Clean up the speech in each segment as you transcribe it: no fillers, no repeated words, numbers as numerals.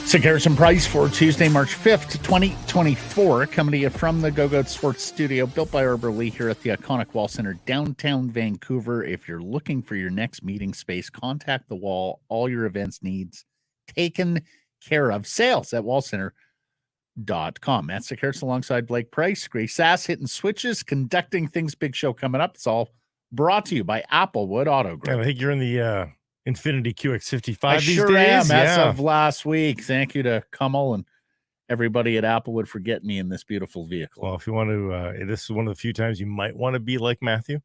Sekeres Price for Tuesday, March 5th, 2024, coming to you from the Go-Go Sports Studio, built by Arbor Lee here at the iconic Wall Center, downtown Vancouver. If you're looking for your next meeting space, contact the Wall. All your events needs taken care of. Sales at wallcenter.com. Matt Sekeres alongside Blake Price. Grace Sass hitting switches, conducting things. Big show coming up. It's all brought to you by Applewood Auto Group. I think you're in the Infinity QX55 I these sure days. am, as of last week. Thank you to Kummel and everybody at Applewood for getting me in this beautiful vehicle. Well, if you want to, this is one of the few times you might want to be like Matthew.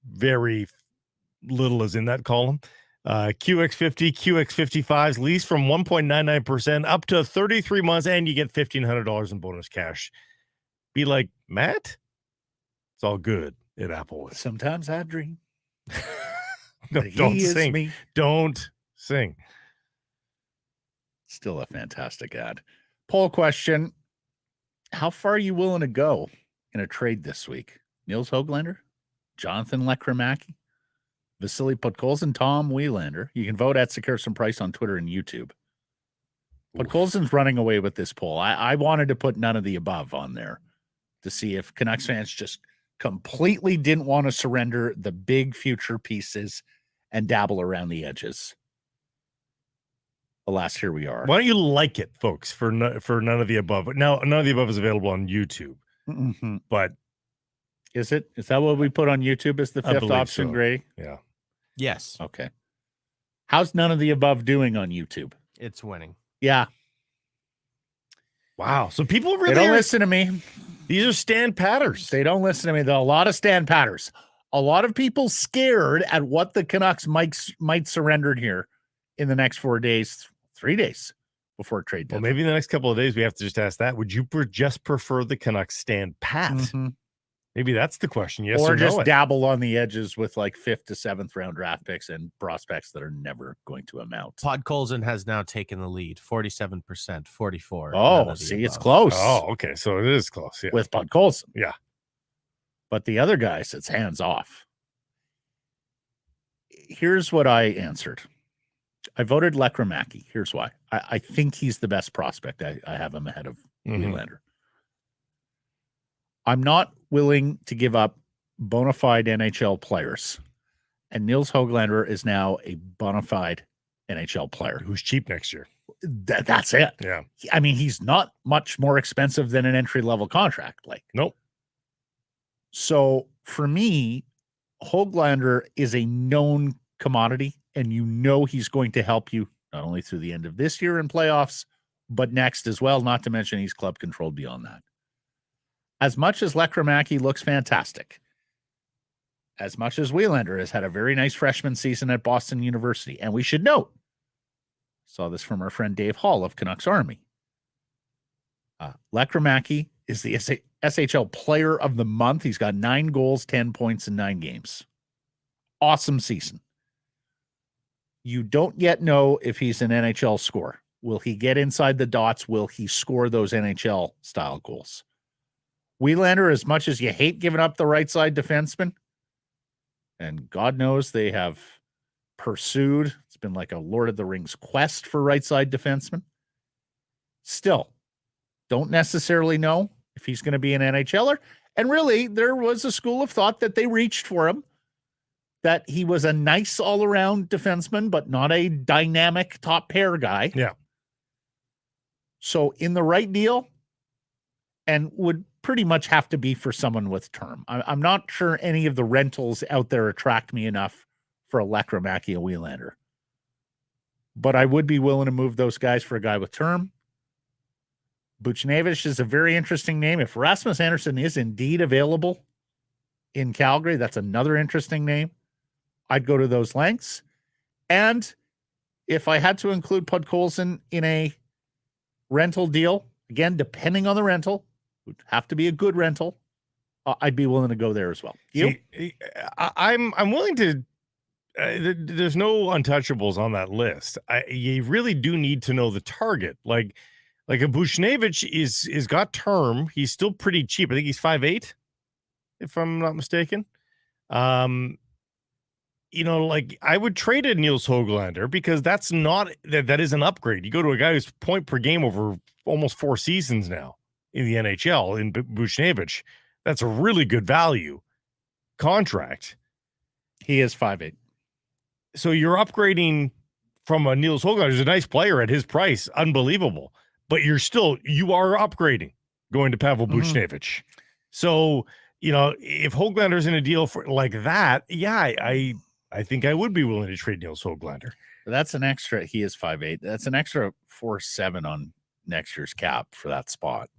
Very little is in that column. QX50, QX55s lease from 1.99% up to 33 months, and you get $1,500 in bonus cash. Be like, Matt? It's all good at Applewood. Sometimes I dream. No, don't sing. Me. Don't sing. Still a fantastic ad. Poll question. How far are you willing to go in a trade this week? Nils Höglander, Jonathan Lekrimaki, Vasily Podkolzin, Tom Wielander. You can vote at Sekeres Price on Twitter and YouTube. Podkolzin's running away with this poll. I wanted to put none of the above on there to see if Canucks fans just completely didn't want to surrender the big future pieces and dabble around the edges. Alas, here we are. Why don't you like it, folks, for none of the above? Now, none of the above is available on YouTube. Mm-hmm. But is it? Is that what we put on YouTube as the fifth option, so. Grady? Yeah. Yes. Okay. How's none of the above doing on YouTube? It's winning. Yeah. Wow. So people really don't listen to me. These are stand patters. They don't listen to me. There are a lot of stand patters. A lot of people scared at what the Canucks might surrender here in the next 4 days, 3 days before trade deadline. Well, maybe in the next couple of days we have to just ask that. Would you just prefer the Canucks stand pat? Mm-hmm. Maybe that's the question. Yes or or just no? Dabble on the edges with like 5th to 7th round draft picks and prospects that are never going to amount. Podkolzin has now taken the lead, 47%, 44%. Oh, see, it's close. Oh, okay. So it is close. Yeah. With Podkolzin. Yeah. But the other guys, it's hands off. Here's what I answered. I voted Lekrimaki. Here's why. I think he's the best prospect. I have him ahead of Wielander. I'm not willing to give up bona fide NHL players. And Nils Höglander is now a bona fide NHL player. Who's cheap next year. That's it. Yeah. I mean, he's not much more expensive than an entry-level contract. Like, nope. So for me, Höglander is a known commodity, and you know he's going to help you not only through the end of this year in playoffs, but next as well, not to mention he's club controlled beyond that. As much as Lekrimaki looks fantastic, as much as Wielander has had a very nice freshman season at Boston University, and we should note, saw this from our friend Dave Hall of Canucks Army, Lekrimaki is the SHL Player of the Month. He's got 9 goals, 10 points in 9 games. Awesome season. You don't yet know if he's an NHL scorer. Will he get inside the dots? Will he score those NHL-style goals? Wielander, as much as you hate giving up the right side defenseman, and God knows they have pursued, it's been like a Lord of the Rings quest for right side defenseman. Still, don't necessarily know if he's going to be an NHLer. And really, there was a school of thought that they reached for him, that he was a nice all-around defenseman, but not a dynamic top pair guy. Yeah. So in the right deal, and would pretty much have to be for someone with term. I'm not sure any of the rentals out there attract me enough for a Lekrimaki, a Wielander. But I would be willing to move those guys for a guy with term. Buchnevich is a very interesting name. If Rasmus Andersson is indeed available in Calgary, that's another interesting name. I'd go to those lengths. And if I had to include Podkolzin in a rental deal, again, depending on the rental, would have to be a good rental, I'd be willing to go there as well. You? See, I'm willing to. There's no untouchables on that list. You really do need to know the target. Like a Buchnevich is got term. He's still pretty cheap. I think he's 5'8", if I'm not mistaken. like I would trade a Niels Höglander because that is an upgrade. You go to a guy who's point per game over almost 4 seasons now in the NHL in Buchnevich. That's a really good value contract. He is 5'8". So you're upgrading from a Niels Höglander, who's a nice player at his price, unbelievable. But you are upgrading going to Pavel Buchnevich. So, if Höglander's in a deal for like that, yeah, I think I would be willing to trade Niels Höglander. That's an extra. He is 5'8". That's an extra 4.7 on next year's cap for that spot.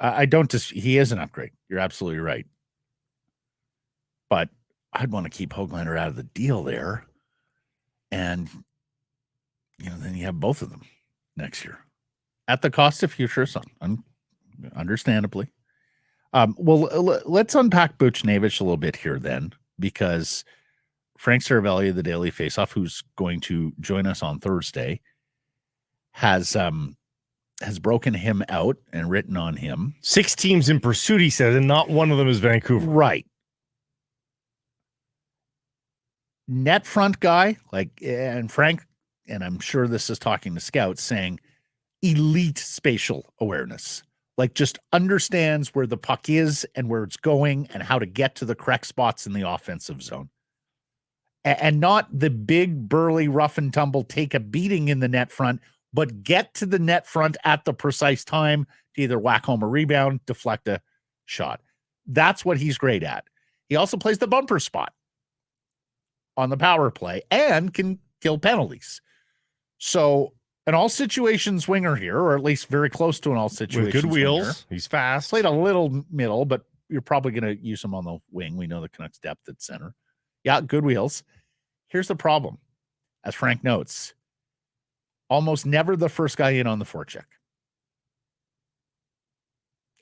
He is an upgrade. You're absolutely right. But I'd want to keep Höglander out of the deal there. And, then you have both of them next year at the cost of futures, understandably. Well, let's unpack Buchnevich a little bit here then, because Frank Saravelli of the Daily Faceoff, who's going to join us on Thursday, has broken him out and written on him. 6 teams in pursuit, he said, and not one of them is Vancouver. Right. Net front guy, and Frank, and I'm sure this is talking to scouts, saying elite spatial awareness. Just understands where the puck is and where it's going and how to get to the correct spots in the offensive zone. And not the big, burly, rough and tumble, take a beating in the net front, but get to the net front at the precise time to either whack home a rebound, deflect a shot. That's what he's great at. He also plays the bumper spot on the power play and can kill penalties. So an all situations winger here, or at least very close to an all situations with good wheels. Winger. He's fast. Played a little middle, but you're probably going to use him on the wing. We know the Canucks depth at center. Yeah, good wheels. Here's the problem. As Frank notes, almost never the first guy in on the forecheck.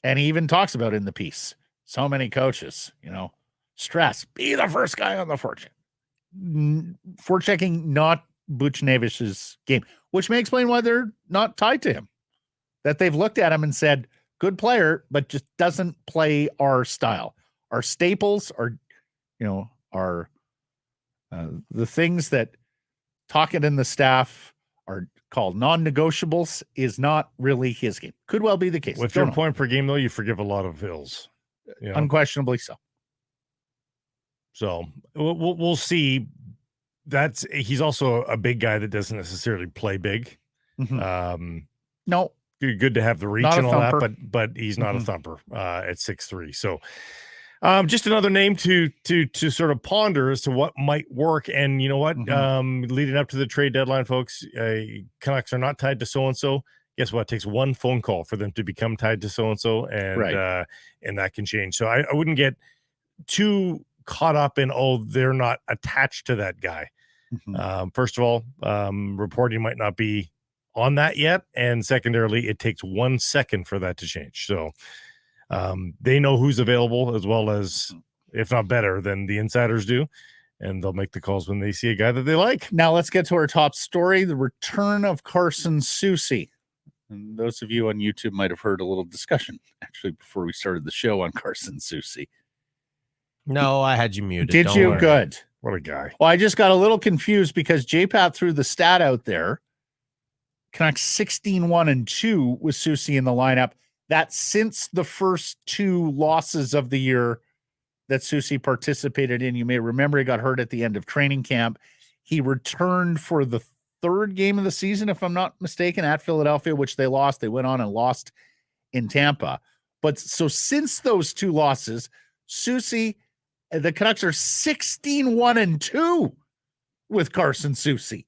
And he even talks about in the piece, so many coaches, stress, be the first guy on the forecheck. Forechecking, not Buchnevich's game, which may explain why they're not tied to him. That they've looked at him and said, good player, but just doesn't play our style. Our staples are, the things that Tocchet and the staff are called non-negotiables is not really his game. Could well be the case. With your point per game, though, you forgive a lot of ills. Unquestionably so. So we'll see. He's also a big guy that doesn't necessarily play big. Mm-hmm. No, good to have the reach and all that, but he's not a thumper at 6'3". So just another name to sort of ponder as to what might work. And you know what? Leading up to the trade deadline, folks, Canucks are not tied to so and so. Guess what? It takes one phone call for them to become tied to so and so, and that can change. So I wouldn't get too caught up in, they're not attached to that guy. First of all, reporting might not be on that yet, and secondarily, it takes 1 second for that to change. So they know who's available as well as, if not better than the insiders do, and they'll make the calls when they see a guy that they like. Now let's get to our top story, the return of Carson Soucy. And those of you on YouTube might have heard a little discussion actually before we started the show on Carson Soucy. No, I had you muted. Did Don't you? worry. Good. What a guy. Well, I just got a little confused because JPAT threw the stat out there. Canucks 16-1-2 with Soucy in the lineup. That's since the first 2 losses of the year that Soucy participated in. You may remember he got hurt at the end of training camp. He returned for the 3rd game of the season, if I'm not mistaken, at Philadelphia, which they lost. They went on and lost in Tampa. But so since those 2 losses, Soucy, the Canucks are 16-1-2 with Carson Soucy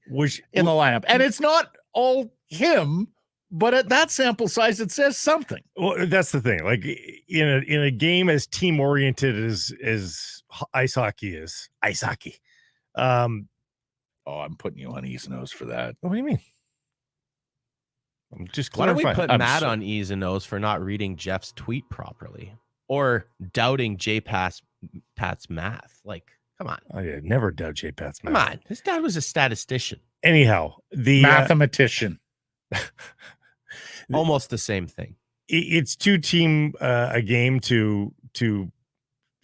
in the lineup. And it's not all him, but at that sample size, it says something. Well, that's the thing. Like in a game as team oriented as ice hockey is, ice hockey. I'm putting you on E's nose for that. What do you mean? I'm just Why don't clarifying. we put Matt on E's and O's for not reading Jeff's tweet properly or doubting Pat's math? Like, come on. Oh, yeah, never doubt Pat's math. Come on. His dad was a statistician. Anyhow, the mathematician. Almost the same thing. It's 2 team a game to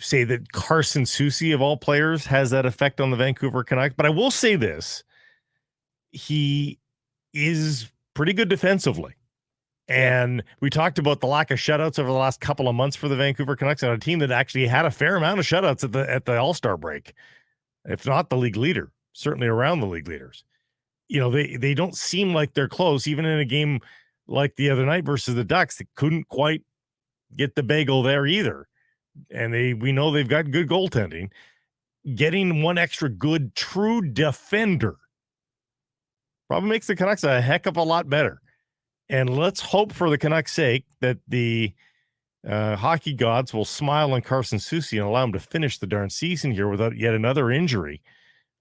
say that Carson Soucy, of all players, has that effect on the Vancouver Canucks. But I will say this. He is pretty good defensively. And we talked about the lack of shutouts over the last couple of months for the Vancouver Canucks, on a team that actually had a fair amount of shutouts at the All-Star break, if not the league leader, certainly around the league leaders. You know, they don't seem like they're close, even in a game like the other night versus the Ducks. They couldn't quite get the bagel there either. And we know they've got good goaltending. Getting one extra good true defender probably makes the Canucks a heck of a lot better. And let's hope for the Canucks' sake that the hockey gods will smile on Carson Soucy and allow him to finish the darn season here without yet another injury.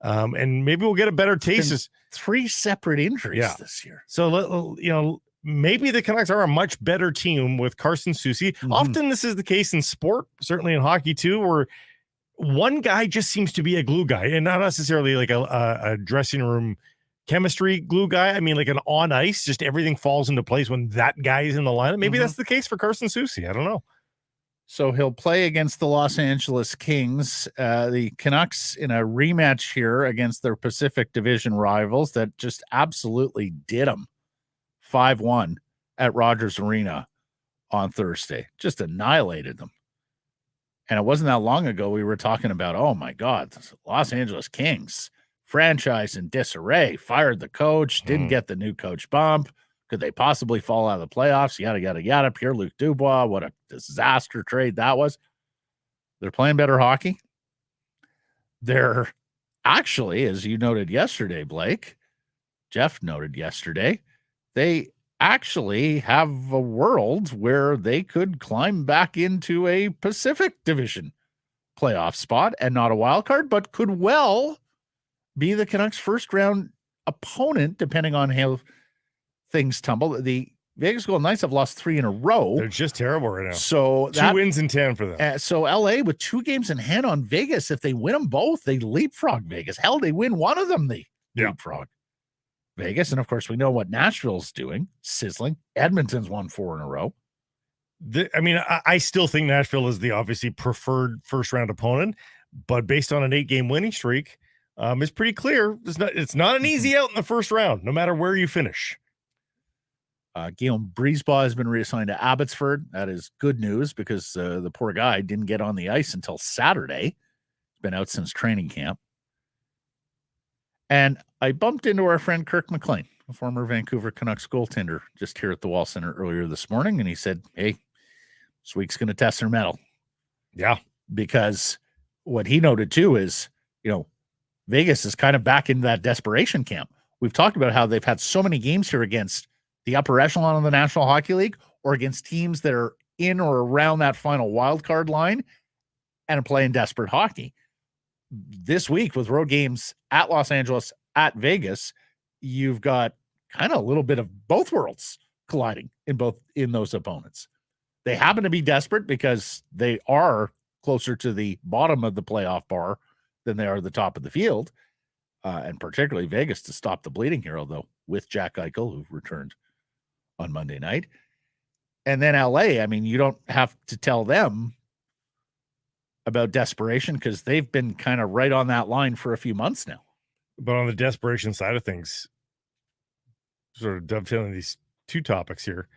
And maybe we'll get a better taste. 3 separate injuries this year. So, maybe the Canucks are a much better team with Carson Soucy. Mm-hmm. Often this is the case in sport, certainly in hockey too, where one guy just seems to be a glue guy, and not necessarily like a dressing room chemistry glue guy. I mean, like an on ice, just everything falls into place when that guy is in the lineup. Maybe that's the case for Carson Soucy. I don't know. So he'll play against the Los Angeles Kings. The Canucks in a rematch here against their Pacific Division rivals that just absolutely did them 5-1 at Rogers Arena on Thursday. Just annihilated them. And it wasn't that long ago we were talking about, oh my God, Los Angeles Kings, franchise in disarray, fired the coach, didn't get the new coach bump. Could they possibly fall out of the playoffs? Yada, yada, yada. Pierre-Luc Dubois, what a disaster trade that was. They're playing better hockey. They're actually, as you noted yesterday, Blake, Jeff noted yesterday, they actually have a world where they could climb back into a Pacific Division playoff spot and not a wild card, but could well be the Canucks' first round opponent, depending on how things tumble. The Vegas Golden Knights have lost 3 in a row. They're just terrible right now. So 2 wins in 10 for them. So LA with 2 games in hand on Vegas, if they win them both, they leapfrog Vegas. Hell, they win one of them, they leapfrog Vegas. And of course, we know what Nashville's doing, sizzling. Edmonton's won 4 in a row. I still think Nashville is the obviously preferred first round opponent, but based on an 8-game winning streak, it's pretty clear it's not an easy out in the first round, no matter where you finish. Guillaume Brisebois has been reassigned to Abbotsford. That is good news because the poor guy didn't get on the ice until Saturday. He's been out since training camp. And I bumped into our friend Kirk McLean, a former Vancouver Canucks goaltender, just here at the Wall Center earlier this morning. And he said, hey, this week's going to test their mettle. Yeah. Because what he noted too is, Vegas is kind of back into that desperation camp. We've talked about how they've had so many games here against the upper echelon of the National Hockey League or against teams that are in or around that final wild card line and playing desperate hockey. This week with road games at Los Angeles, at Vegas, you've got kind of a little bit of both worlds colliding in those opponents. They happen to be desperate because they are closer to the bottom of the playoff bar than they are the top of the field. And particularly Vegas to stop the bleeding here, although with Jack Eichel, who returned on Monday night. And then LA, you don't have to tell them about desperation because they've been kind of right on that line for a few months now. But on the desperation side of things, sort of dovetailing these 2 topics here,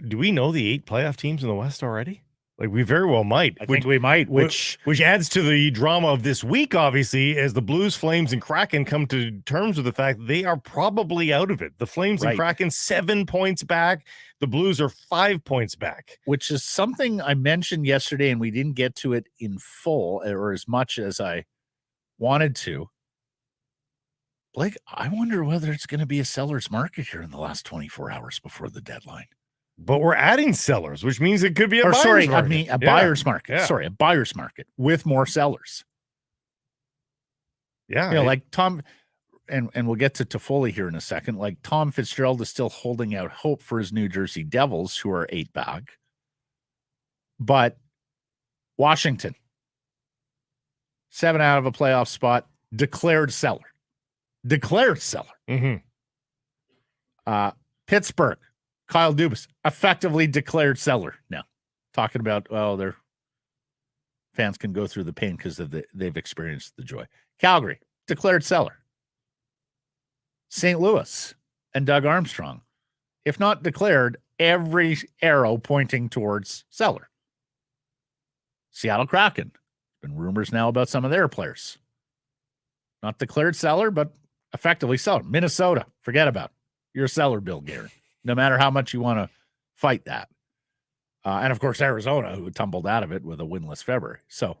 do we know the 8 playoff teams in the West already? Like, we very well might. I think we might, which adds to the drama of this week, obviously, as the Blues, Flames, and Kraken come to terms with the fact that they are probably out of it. The Flames and Kraken 7 points back. The Blues are 5 points back. Which is something I mentioned yesterday, and we didn't get to it in full or as much as I wanted to. Blake, I wonder whether it's going to be a seller's market here in the last 24 hours before the deadline. But we're adding sellers, which means it could be a buyer's market. A buyer's market. Yeah. Sorry, a buyer's market with more sellers. Yeah. Like Tom, and we'll get to Toffoli here in a second. Like Tom Fitzgerald is still holding out hope for his New Jersey Devils, who are 8 back. But Washington, 7 out of a playoff spot, declared seller. Mm-hmm. Pittsburgh, Kyle Dubas, effectively declared seller now. Talking about, they're fans can go through the pain because they've experienced the joy. Calgary, declared seller. St. Louis and Doug Armstrong, if not declared, every arrow pointing towards seller. Seattle Kraken, been rumors now about some of their players. Not declared seller, but effectively seller. Minnesota, forget about it. You're a seller, Bill Guerin, no matter how much you want to fight that. And, of course, Arizona, who tumbled out of it with a winless February. So,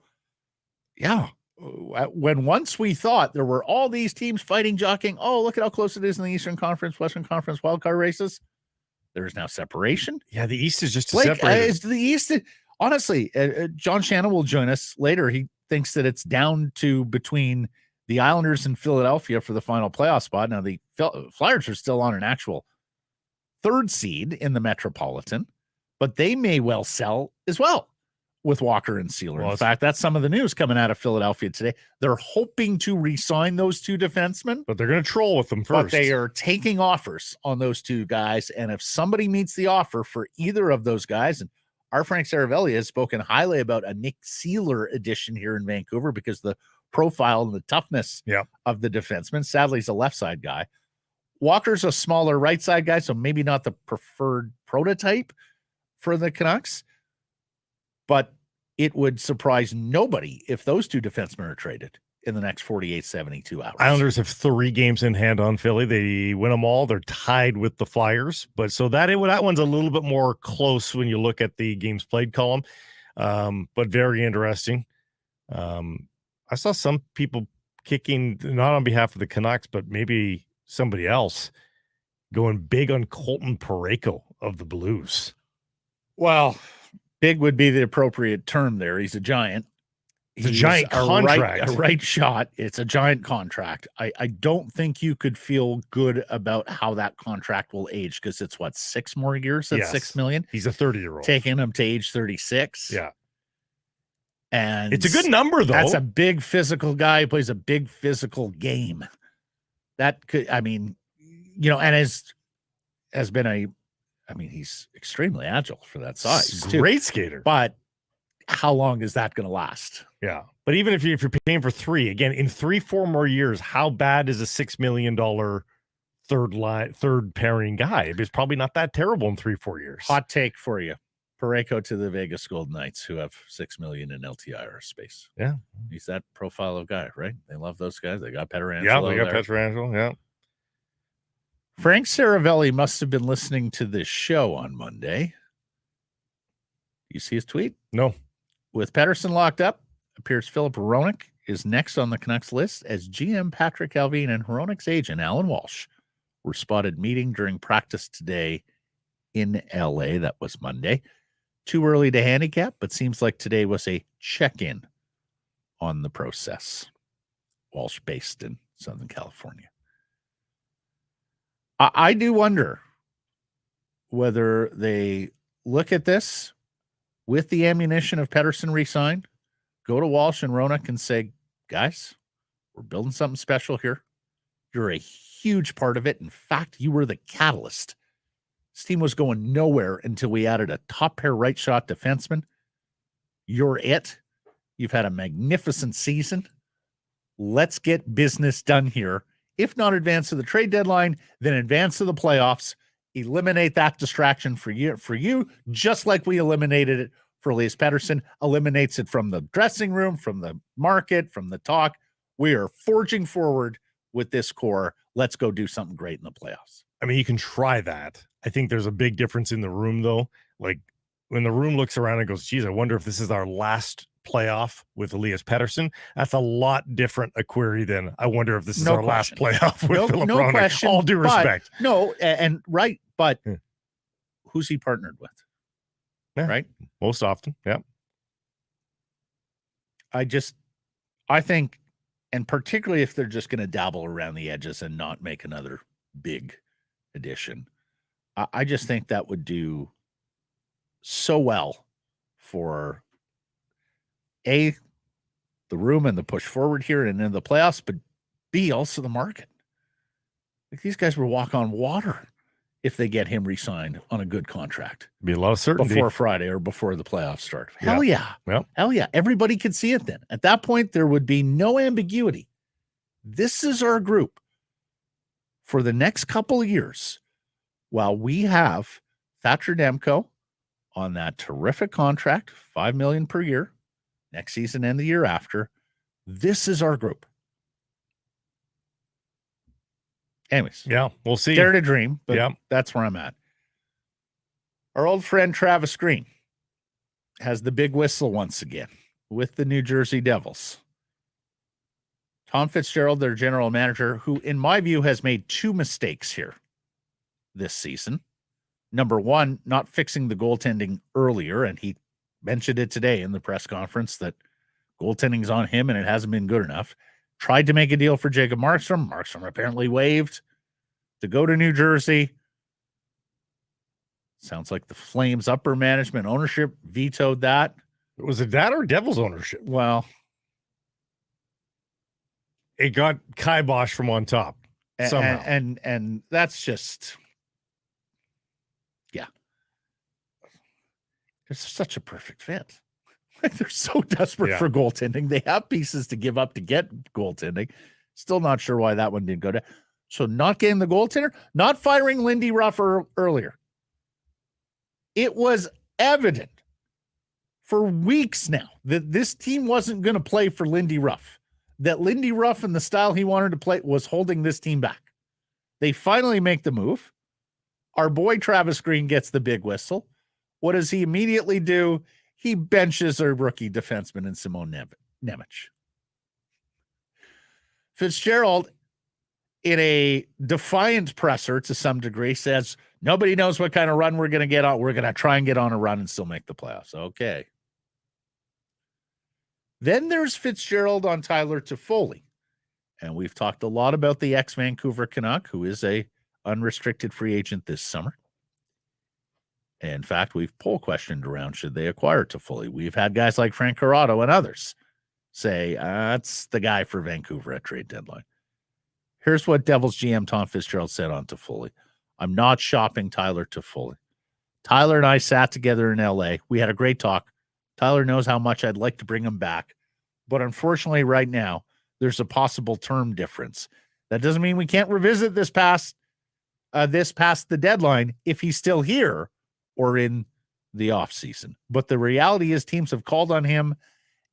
yeah, when once we thought there were all these teams fighting, jockeying, oh, look at how close it is in the Eastern Conference, Western Conference wildcard races, there is now separation. Yeah, the East is just separated. separated. The East, honestly, John Shannon will join us later. He thinks that it's down to between the Islanders and Philadelphia for the final playoff spot. Now, the Flyers are still on an actual third seed in the Metropolitan, but they may well sell as well with Walker and Sealer. Well, in fact, that's some of the news coming out of Philadelphia today. They're hoping to re-sign those two defensemen, but they're going to troll with them first. But they are taking offers on those two guys, and if somebody meets the offer for either of those guys, and our Frank Saravelli has spoken highly about a Nick Sealer addition here in Vancouver because the profile and the toughness of the defenseman. Sadly, he's a left side guy. Walker's a smaller right side guy, so maybe not the preferred prototype for the Canucks, but it would surprise nobody if those two defensemen are traded in the next 48, 72 hours. Islanders have 3 games in hand on Philly. They win them all. They're tied with the Flyers, but so that one's a little bit more close when you look at the games played column, but very interesting. I saw some people kicking, not on behalf of the Canucks, but maybe somebody else, going big on Colton Parayko of the Blues. Well, big would be the appropriate term there. He's a giant. It's a giant contract. A right shot. It's a giant contract. I don't think you could feel good about how that contract will age because it's, 6 more years at $6 million? He's a 30-year-old. Taking him to age 36. Yeah. And it's a good number, though. That's a big physical guy who plays a big physical game. That could, and has been he's extremely agile for that size. Great skater. But how long is that going to last? Yeah. But even if you're paying for 3, again, in 3-4 more years, how bad is a $6 million third pairing guy? It's probably not that terrible in 3-4 years. Hot take for you. Parayko to the Vegas Golden Knights, who have $6 million in LTIR space. Yeah. He's that profile of guy, right? They love those guys. They got Pettersson. Yeah, they got Pettersson, yeah. Frank Saravelli must have been listening to this show on Monday. You see his tweet? No. With Pettersson locked up, appears Filip Hronek is next on the Canucks list as GM Patrick Alvin and Hronek's agent, Alan Walsh, were spotted meeting during practice today in LA. That was Monday. Too early to handicap, but seems like today was a check-in on the process. Walsh based in Southern California. I do wonder whether they look at this with the ammunition of Pettersson re-signed, go to Walsh and Hronek and say, guys, we're building something special here. You're a huge part of it. In fact, you were the catalyst. This team was going nowhere until we added a top pair right shot defenseman. You're it. You've had a magnificent season. Let's get business done here. If not advance to the trade deadline, then advance to the playoffs. Eliminate that distraction for you, just like we eliminated it for Elias Pettersson. Eliminates it from the dressing room, from the market, from the talk. We are forging forward with this core. Let's go do something great in the playoffs. I mean, you can try that. I think there's a big difference in the room, though. Like, when the room looks around and goes, geez, I wonder if this is our last playoff with Elias Pettersson. That's a lot different a query than I wonder if this is our last playoff with Filip Hronek. Question, all due respect. But who's he partnered with? Yeah, right? Most often, yeah. I think, and particularly if they're just going to dabble around the edges and not make another big addition, I just think that would do so well for A, the room and the push forward here and in the playoffs, but B, also the market. Like, these guys will walk on water if they get him re-signed on a good contract Be a lot of certainty. before Friday or before the playoffs start. Hell Yeah. Hell yeah. Everybody could see it then. At that point, there would be no ambiguity. This is our group for the next couple of years while we have Thatcher Demko on that terrific contract, $5 million per year, next season and the year after. This is our group. Anyways. Yeah, we'll see. Dare to dream, but Yeah. that's where I'm at. Our old friend Travis Green has the big whistle once again with the New Jersey Devils. Tom Fitzgerald, their general manager, who in my view has made two mistakes here this season. Number one, not fixing the goaltending earlier, and he mentioned it today in the press conference that goaltending's on him and it hasn't been good enough. Tried to make a deal for Jacob Markstrom. Markstrom apparently waived to go to New Jersey. Sounds like the Flames upper management ownership vetoed that. Was it that or Devils ownership? Well, it got kibosh from on top somehow. And that's just, yeah. It's such a perfect fit. They're so desperate for goaltending. They have pieces to give up to get goaltending. Still not sure why that one didn't go down. So not getting the goaltender, not firing Lindy Ruff earlier. It was evident for weeks now that this team wasn't going to play for Lindy Ruff, that Lindy Ruff and the style he wanted to play was holding this team back. They finally make the move. Our boy Travis Green gets the big whistle. What does he immediately do? He benches a rookie defenseman in Simon Nemec. Fitzgerald, in a defiant presser to some degree, says, nobody knows what kind of run we're going to get on. We're going to try and get on a run and still make the playoffs. Okay. Then there's Fitzgerald on Tyler Toffoli. And we've talked a lot about the ex-Vancouver Canuck, who is a unrestricted free agent this summer. In fact, we've poll questioned around, should they acquire Toffoli? We've had guys like Frank Corrado and others say, that's the guy for Vancouver at trade deadline. Here's what Devils GM Tom Fitzgerald said on Toffoli. I'm not shopping Tyler Toffoli. Tyler and I sat together in LA. We had a great talk. Tyler knows how much I'd like to bring him back. But unfortunately, right now, there's a possible term difference. That doesn't mean we can't revisit this past the deadline if he's still here or in the offseason. But the reality is teams have called on him,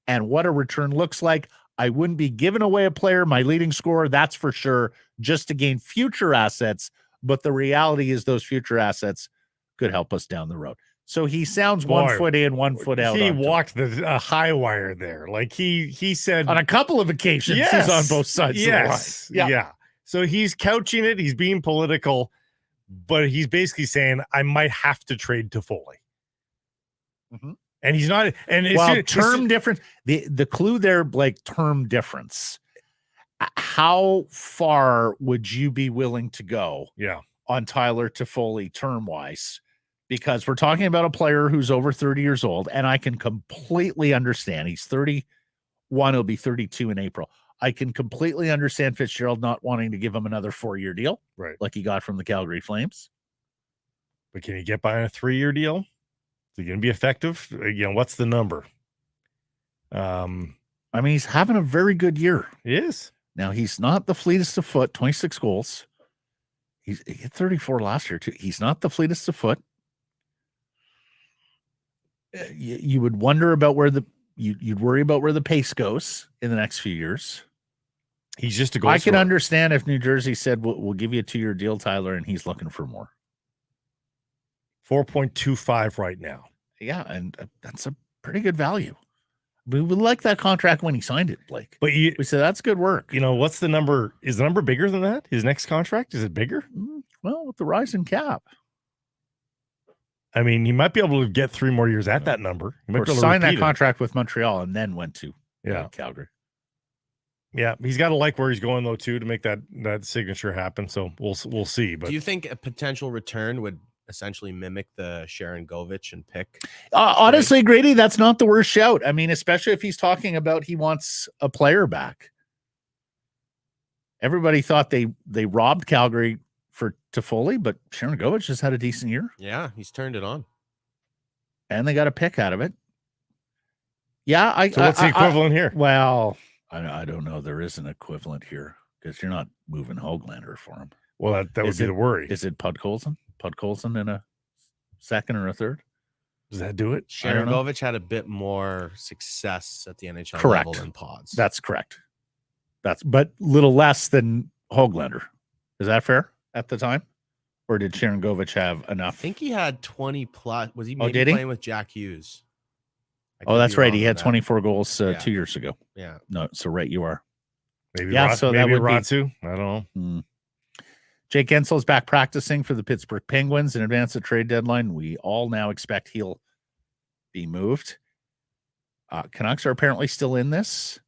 and what a return looks like. I wouldn't be giving away a player, my leading scorer, that's for sure, just to gain future assets. But the reality is those future assets could help us down the road. So he sounds 1 foot in, 1 foot out. He walked the high wire there. Like he said on a couple of occasions, yes, he's on both sides of the line. Yeah. So he's couching it. He's being political, but he's basically saying, I might have to trade Toffoli. Mm-hmm. And he's not. And term difference. The clue there, Blake, term difference. How far would you be willing to go? Yeah. On Tyler Toffoli term wise, because we're talking about a player who's over 30 years old, and I can completely understand. He's 31. He'll be 32 in April. I can completely understand Fitzgerald not wanting to give him another 4-year deal, right? Like he got from the Calgary Flames. But can he get by on a 3-year deal? Is he going to be effective? What's the number? I mean, he's having a very good year. He is. Now, he's not the fleetest of foot, 26 goals. He hit 34 last year, too. He's not the fleetest of foot. You would wonder about where you'd worry about where the pace goes in the next few years. He's just a goal I scorer. can understand if New Jersey said, we'll give you a 2-year deal, Tyler, and he's looking for more. 4.25 right now. Yeah, and that's a pretty good value. We would like that contract when he signed it, Blake. But we said, that's good work. What's the number? Is the number bigger than that? His next contract? Is it bigger? Well, with the rise in cap. I mean, he might be able to get 3 more years at that number. He might or sign that contract with Montreal and then went to Calgary. Yeah, he's got to like where he's going, though, too, to make that signature happen. So we'll see. But do you think a potential return would essentially mimic the Sharon Govich and pick? Honestly, Grady, that's not the worst shout. I mean, especially if he's talking about he wants a player back. Everybody thought they robbed Calgary for Toffoli, but Sharangovich has had a decent year. Yeah, he's turned it on. And they got a pick out of it. Yeah, So what's the equivalent here? Well, I don't know. There is an equivalent here because you're not moving Höglander for him. Well, that would be the worry. Is it Podkolzin? Podkolzin in a second or a third? Does that do it? Sharangovich had a bit more success at the NHL Correct. level than Pods. That's correct. But little less than Höglander. Is that fair at the time? Or did Sharangovich have enough? I think he had 20 plus. Was he Oh, maybe did he? playing with Jack Hughes? I Oh, could that's be right. wrong He on had that. 24 goals Yeah. 2 years ago. Yeah. No, so right you are. Maybe Yeah, so that maybe would be- Ratsu. I don't know. Jake Gensel's back practicing for the Pittsburgh Penguins in advance of trade deadline. We all now expect he'll be moved. Canucks are apparently still in this.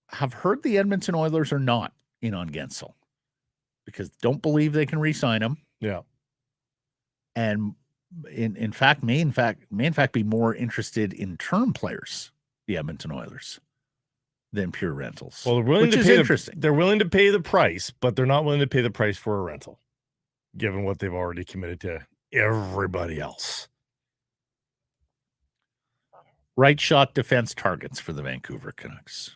Have heard the Edmonton Oilers are not in on Gensel because don't believe they can re-sign him. Yeah. And in fact, may in fact be more interested in term players, the Edmonton Oilers, than pure rentals. Well, they're willing which to is pay interesting. They're willing to pay the price, but they're not willing to pay the price for a rental, given what they've already committed to everybody else. Right shot defense targets for the Vancouver Canucks.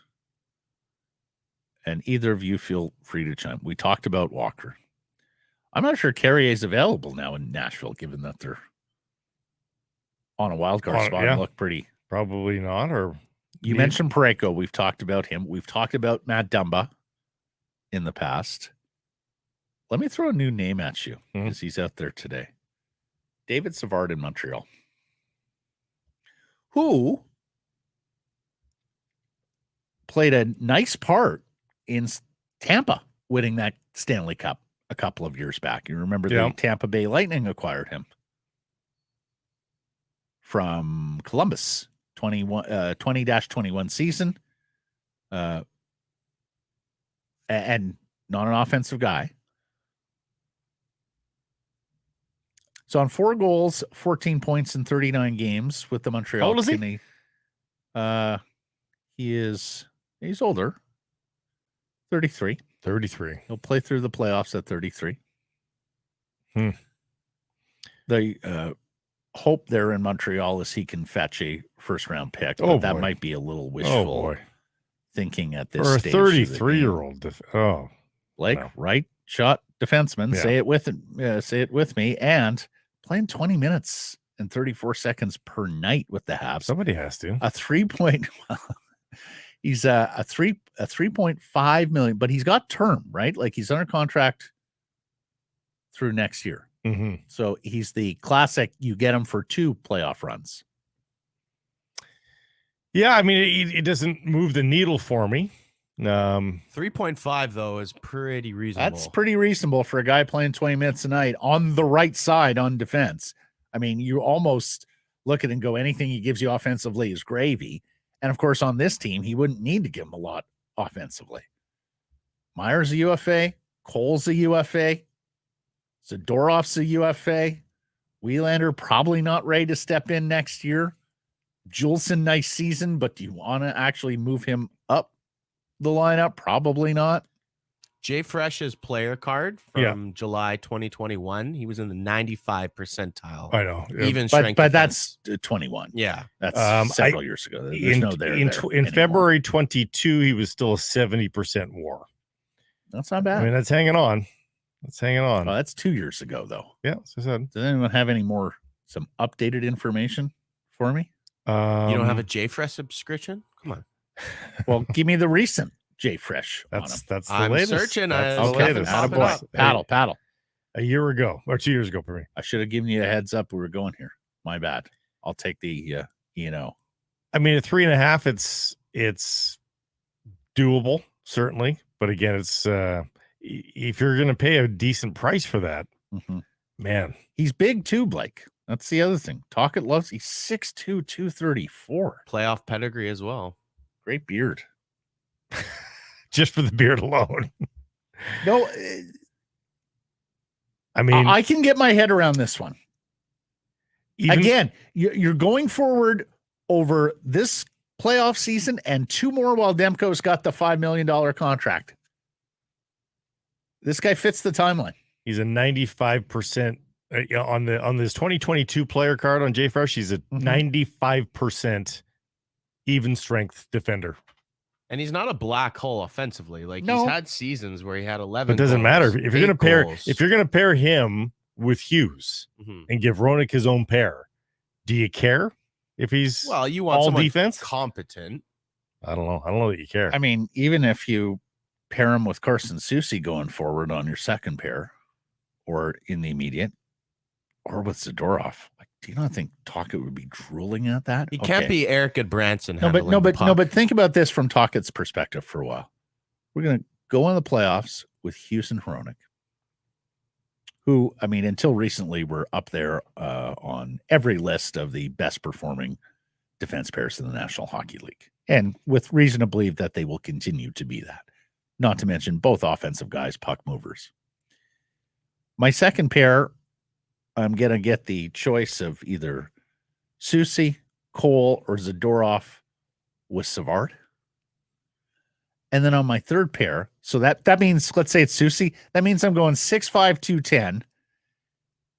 And either of you feel free to chime. We talked about Walker. I'm not sure Carrier is available now in Nashville, given that they're on a wild card spot and look pretty. Probably not. Or you mentioned Parayko. We've talked about him. We've talked about Matt Dumba in the past. Let me throw a new name at you because he's out there today. David Savard in Montreal, who played a nice part in Tampa winning that Stanley Cup a couple of years back. You remember the Tampa Bay Lightning acquired him from Columbus, 20-21 season, and not an offensive guy. So on 4 goals, 14 points in 39 games with the Montreal. How old is he? He's older. 33. 33. He'll play through the playoffs at 33. The hope there in Montreal is he can fetch a first-round pick. But that might be a little wishful thinking at this stage. For a 33-year-old. Right shot defenseman. Yeah. Say it with me. And playing 20 minutes and 34 seconds per night with the Habs. Somebody has to. A 3-point. He's a 3.5 million, but he's got term, right? Like he's under contract through next year. Mm-hmm. So he's the classic. You get him for 2 playoff runs. Yeah, I mean, it doesn't move the needle for me. 3.5 though is pretty reasonable. That's pretty reasonable for a guy playing 20 minutes a night on the right side on defense. I mean, you almost look at it and go, anything he gives you offensively is gravy. And of course, on this team, he wouldn't need to give him a lot offensively. Myers a UFA, Cole's a UFA, Zadorov's a UFA, Wielander probably not ready to step in next year. Juleson, nice season, but do you want to actually move him up the lineup? Probably not. Jay Fresh's player card from July 2021. He was in the 95 percentile. I know. Even strength. But that's 21. Yeah. That's several years ago. There's no there. In February 22, he was still a 70% WAR. That's not bad. I mean, that's hanging on. Oh, that's 2 years ago, though. Yeah, as I said. Does anyone have some updated information for me? You don't have a Jay Fresh subscription? Come on. Well, give me the recent Jay Fresh. That's the I'm latest. Searching. That's the latest. Paddle. A year ago or 2 years ago for me. I should have given you a heads up. We were going here. My bad. I'll take the I mean, at 3.5, it's doable, certainly. But again, it's if you're going to pay a decent price for that, man, he's big too, Blake. That's the other thing. Tocchet loves. He's 6'2", 234. Playoff pedigree as well. Great beard. Just for the beard alone. No, I mean, I can get my head around this one. Again, you're going forward over this playoff season and 2 more while Demko's got the $5 million contract. This guy fits the timeline. He's a 95% on this 2022 player card on JFresh. He's a 95% even strength defender. And he's not a black hole offensively. Like No. he's had seasons where he had 11. It doesn't goals, matter if you're going to 8 pair goals. him with Hughes and give Hronek his own pair. Do you care if he's You want all someone defense? competent. I don't know. I don't know that you care. I mean, even if you pair him with Carson Soucy going forward on your second pair, or in the immediate, or with Zadorov, like, do you not think Tocchet would be drooling at that? He can't be Eric Goodbranson. But think about this from Tocchet's perspective for a while. We're going to go in the playoffs with Hughes and Hronek, who, I mean, until recently were up there on every list of the best performing defense pairs in the National Hockey League. And with reason to believe that they will continue to be that. Not to mention both offensive guys, puck movers. My second pair, I'm going to get the choice of either Soucy, Cole, or Zadorov with Savard. And then on my third pair, so that means, let's say it's Soucy, that means I'm going 6'5", 210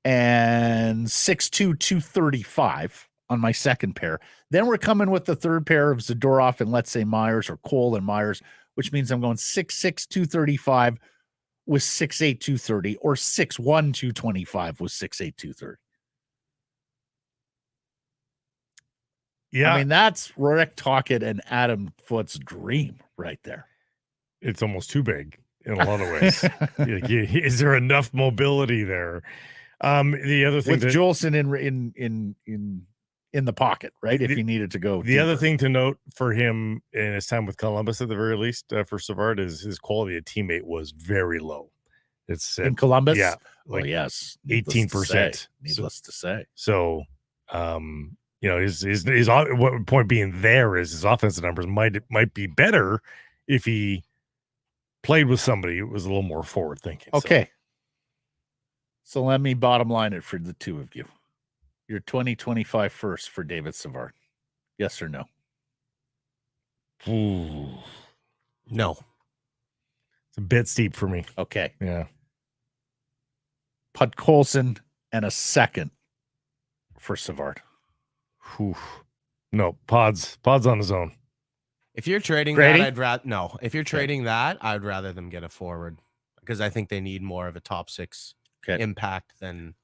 and 6'2", 235 on my second pair. Then we're coming with the third pair of Zadorov and let's say Myers, or Cole and Myers, which means I'm going 6'6", 235 with 6'8", 230, or 6'1", 225 with 6'8", 230. Yeah. I mean, that's Rick Tocchet and Adam Foote's dream right there. It's almost too big in a lot of ways. Is there enough mobility there? The other thing with Jolson in the pocket, right? If he needed to go. The other thing to note for him in his time with Columbus, at the very least, for Savard, is his quality of teammate was very low. It's in Columbus, yeah, like yes, 18%. Needless to say. So, his what point being there is his offensive numbers might be better if he played with somebody who was a little more forward thinking. Okay. So let me bottom line it for the two of you. Your 2025 first for David Savard. Yes or no? Ooh. No. It's a bit steep for me. Okay. Yeah. Put Colson and a second for Savard. Whew. No, Pod's on his own. If you're trading Grady? that, I'd rather no. If you're trading that, I'd rather them get a forward because I think they need more of a top six impact than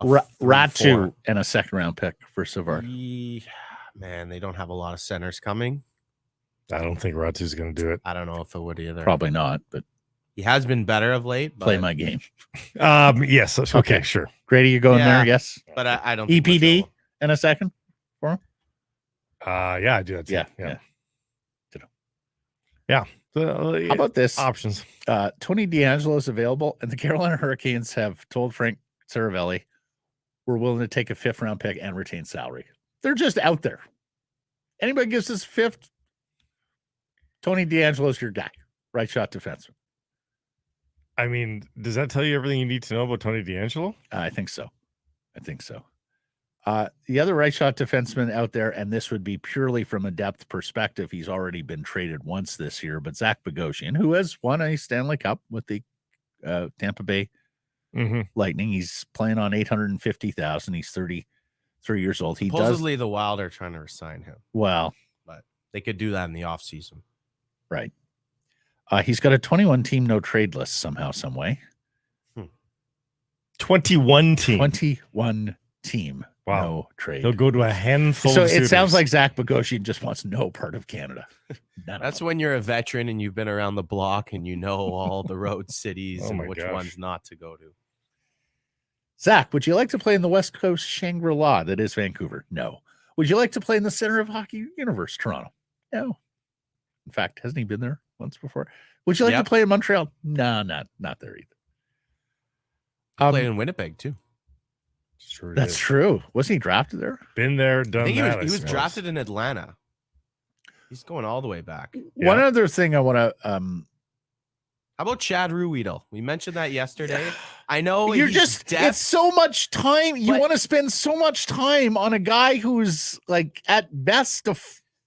Ratu and a second round pick for Savard. Man, they don't have a lot of centers coming. I don't think Ratu's going to do it. I don't know if it would either. Probably not, but he has been better of late. But... Play my game. Yes. Okay, sure. Grady, you going there? Yes. But I don't. EPD and a second for him. Yeah, I do that too. Yeah. So, how about this? Options. Tony DeAngelo is available, and the Carolina Hurricanes have told Frank Saravelli we're willing to take a 5th round pick and retain salary. They're just out there. Anybody gives us 5th, Tony DeAngelo's your guy. Right shot defenseman. I mean, does that tell you everything you need to know about Tony DeAngelo? I think so. The other right shot defenseman out there, and this would be purely from a depth perspective, he's already been traded once this year, but Zach Bogosian, who has won a Stanley Cup with the Tampa Bay Lightning. He's playing on $850,000. He's 33 years old. Supposedly the Wild are trying to resign him. Well, but they could do that in the offseason. Right. He's got a 21 team no trade list somehow, some way. 21 team. 21 team. Wow. No trade. He'll go to a handful so of it sounds like Zach Bogosian just wants no part of Canada. That's when you're a veteran and you've been around the block and you know all the road cities and which ones not to go to. Zach, would you like to play in the West Coast Shangri-La that is Vancouver? No. Would you like to play in the center of hockey universe, Toronto? No. In fact, hasn't he been there once before? Would you like to play in Montreal? No, not there either. Played in Winnipeg too. Sure That's true. Wasn't he drafted there? Been there, done that. He was drafted in Atlanta. He's going all the way back. Yeah. One other thing I want to how about Chad Ruhwedel? We mentioned that yesterday. I know you're it's so much time. You want to spend so much time on a guy who's like at best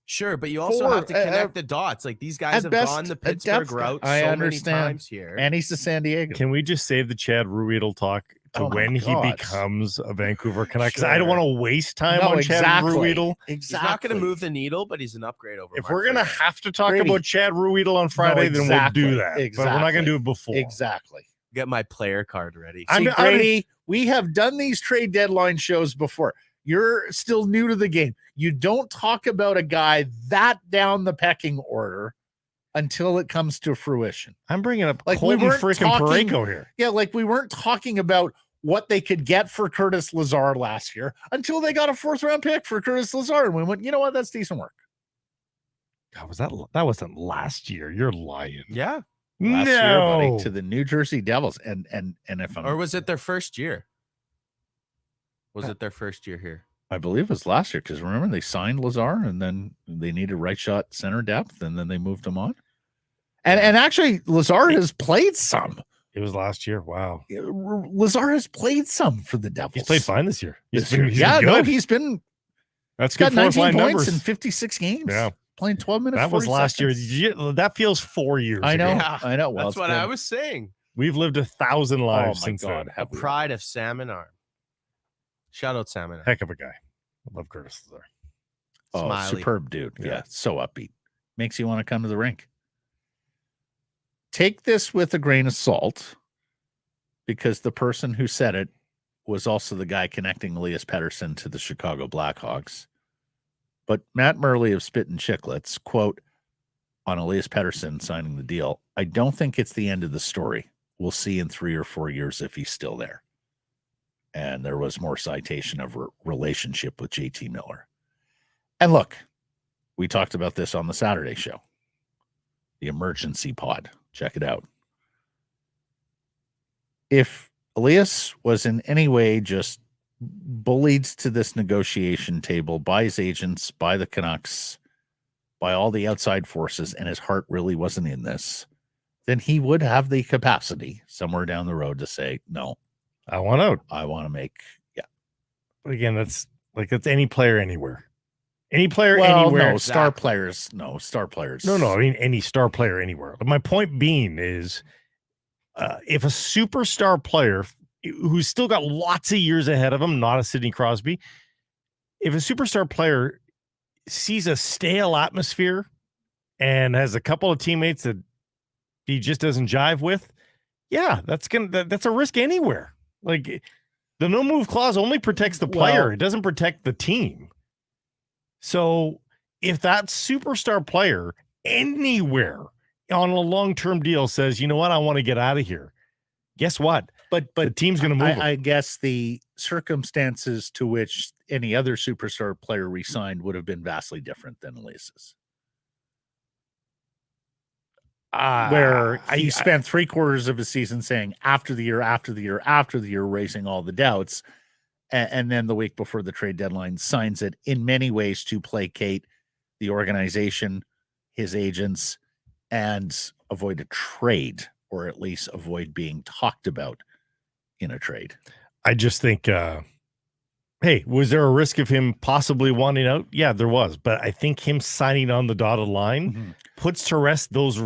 Sure, but you also Four, have to connect the dots. Like these guys at have best, gone the a Pittsburgh depth route guy. I so many understand. times here. And he's to San Diego. Can we just save the Chad Ruedel talk to Oh my when he God. becomes a Vancouver Canuck? Because I Sure. don't want to waste time No, on Chad Ruedel. He's not going to move the needle, but he's an upgrade over. If Mark we're going to Frey. have to talk Brady. about Chad Ruedel on Friday, then we'll do that. But we're not going to do it before. Exactly. Get my player card ready. See, Brady, we have done these trade deadline shows before. You're still new to the game. You don't talk about a guy that down the pecking order until it comes to fruition. I'm bringing up Like Colton we weren't freaking talking, Parayko here. Yeah, like we weren't talking about what they could get for Curtis Lazar last year until they got a 4th-round pick for Curtis Lazar. And we went, you know what? That's decent work. God, that wasn't last year. You're lying. Yeah. Last year, buddy, to the New Jersey Devils. And if I'm, or was it their first year? Was it their first year here? I believe it was last year, because remember they signed Lazar and then they needed right shot center depth and then they moved him on. And actually Lazar has played some. It was last year. Wow. Lazar has played some for the Devils. He's played fine this year. He's He's good. No, he's been. That's got good. 19 Line points numbers in 56 games. Yeah. Playing 12 minutes. That was last seconds. year. That feels 4 years. I know. ago. Yeah, I know. Well, that's what I was saying. We've lived 1,000 lives Oh my since God. then. A pride of Salmon Arm. Shout out Salmon Arm. Heck of a guy. I love Curtis Lazar. Oh, Smiley. superb dude. Yeah. Yeah, so upbeat. Makes you want to come to the rink. Take this with a grain of salt, because the person who said it was also the guy connecting Elias Pettersson to the Chicago Blackhawks. But Matt Murley of Spit and Chicklets, quote, on Elias Pettersson signing the deal, I don't think it's the end of the story. We'll see in 3 or 4 years if he's still there. And there was more citation of relationship with JT Miller. And look, we talked about this on the Saturday show, the emergency pod. Check it out. If Elias was in any way just bullied to this negotiation table by his agents, by the Canucks, by all the outside forces, and his heart really wasn't in this, then he would have the capacity somewhere down the road to say, no, I want out. I want to make, But again, that's any player anywhere. Any player well, anywhere. no, star players. No, star players. No, I mean any star player anywhere. My point being is, if a superstar player who's still got lots of years ahead of him, not a Sidney Crosby, if a superstar player sees a stale atmosphere and has a couple of teammates that he just doesn't jive with, yeah, that's a risk anywhere. Like the no move clause only protects the player; it doesn't protect the team. So if that superstar player anywhere on a long-term deal says, you know what, I want to get out of here, guess what? But the team's going to move. I guess the circumstances to which any other superstar player re-signed would have been vastly different than Elias's. Where he spent 3/4 of a season saying after the year, raising all the doubts. And then the week before the trade deadline signs it in many ways to placate the organization, his agents, and avoid a trade, or at least avoid being talked about in a trade. I just think, hey, was there a risk of him possibly wanting out? Yeah, there was. But I think him signing on the dotted line puts to rest those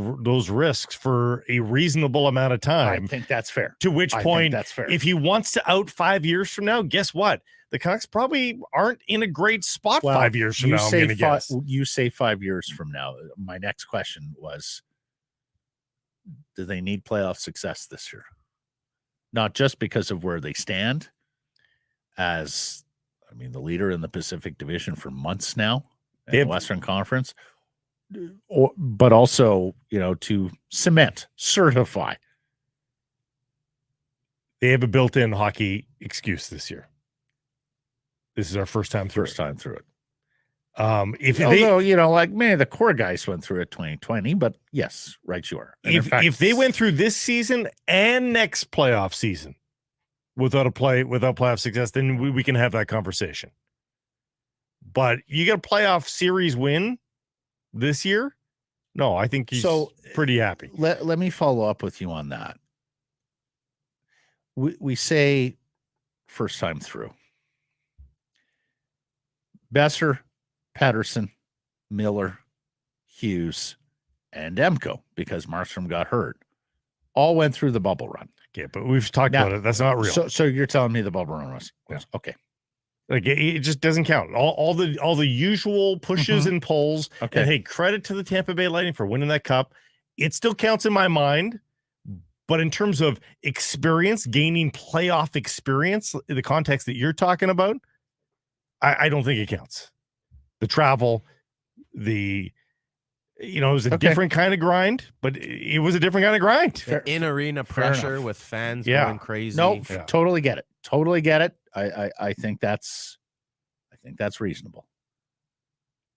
risks for a reasonable amount of time. I think that's fair. To which point, that's fair. If he wants to out 5 years from now, guess what? The Canucks probably aren't in a great spot 5 years from now, I'm going to guess. You say 5 years from now. My next question was, do they need playoff success this year? Not just because of where they stand as, the leader in the Pacific Division for months now, in the Western Conference, but also, to cement, certify. They have a built-in hockey excuse this year. This is our first time through it. The core guys went through it 2020, but yes, right, you are. If they went through this season and next playoff season without playoff success, then we can have that conversation. But you get a playoff series win this year? No, I think he's pretty happy. Let me follow up with you on that. We say first time through. Besser, Pettersson, Miller, Hughes, and Demko, because Markstrom got hurt, all went through the bubble run. Okay, but we've talked Now, about it. That's not real. So you're telling me the bubble run was okay. Like it just doesn't count. All the usual pushes and pulls. Okay. And hey, credit to the Tampa Bay Lightning for winning that cup. It still counts in my mind, but in terms of experience, gaining playoff experience, in the context that you're talking about, I don't think it counts. The travel, it was a different kind of grind, but it was a different kind of grind. In arena pressure with fans going crazy. No, totally get it. Totally get it. I think that's reasonable.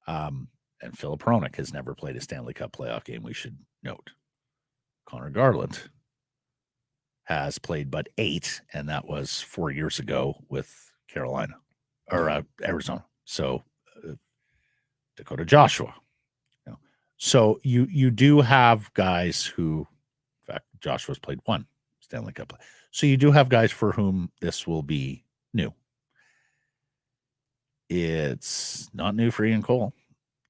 And Filip Hronek has never played a Stanley Cup playoff game, we should note. Connor Garland has played but 8, and that was 4 years ago with Carolina or Arizona. So Dakota Joshua. So you do have guys who, in fact, Joshua's played 1 Stanley Cup. So you do have guys for whom this will be new. It's not new for Ian Cole.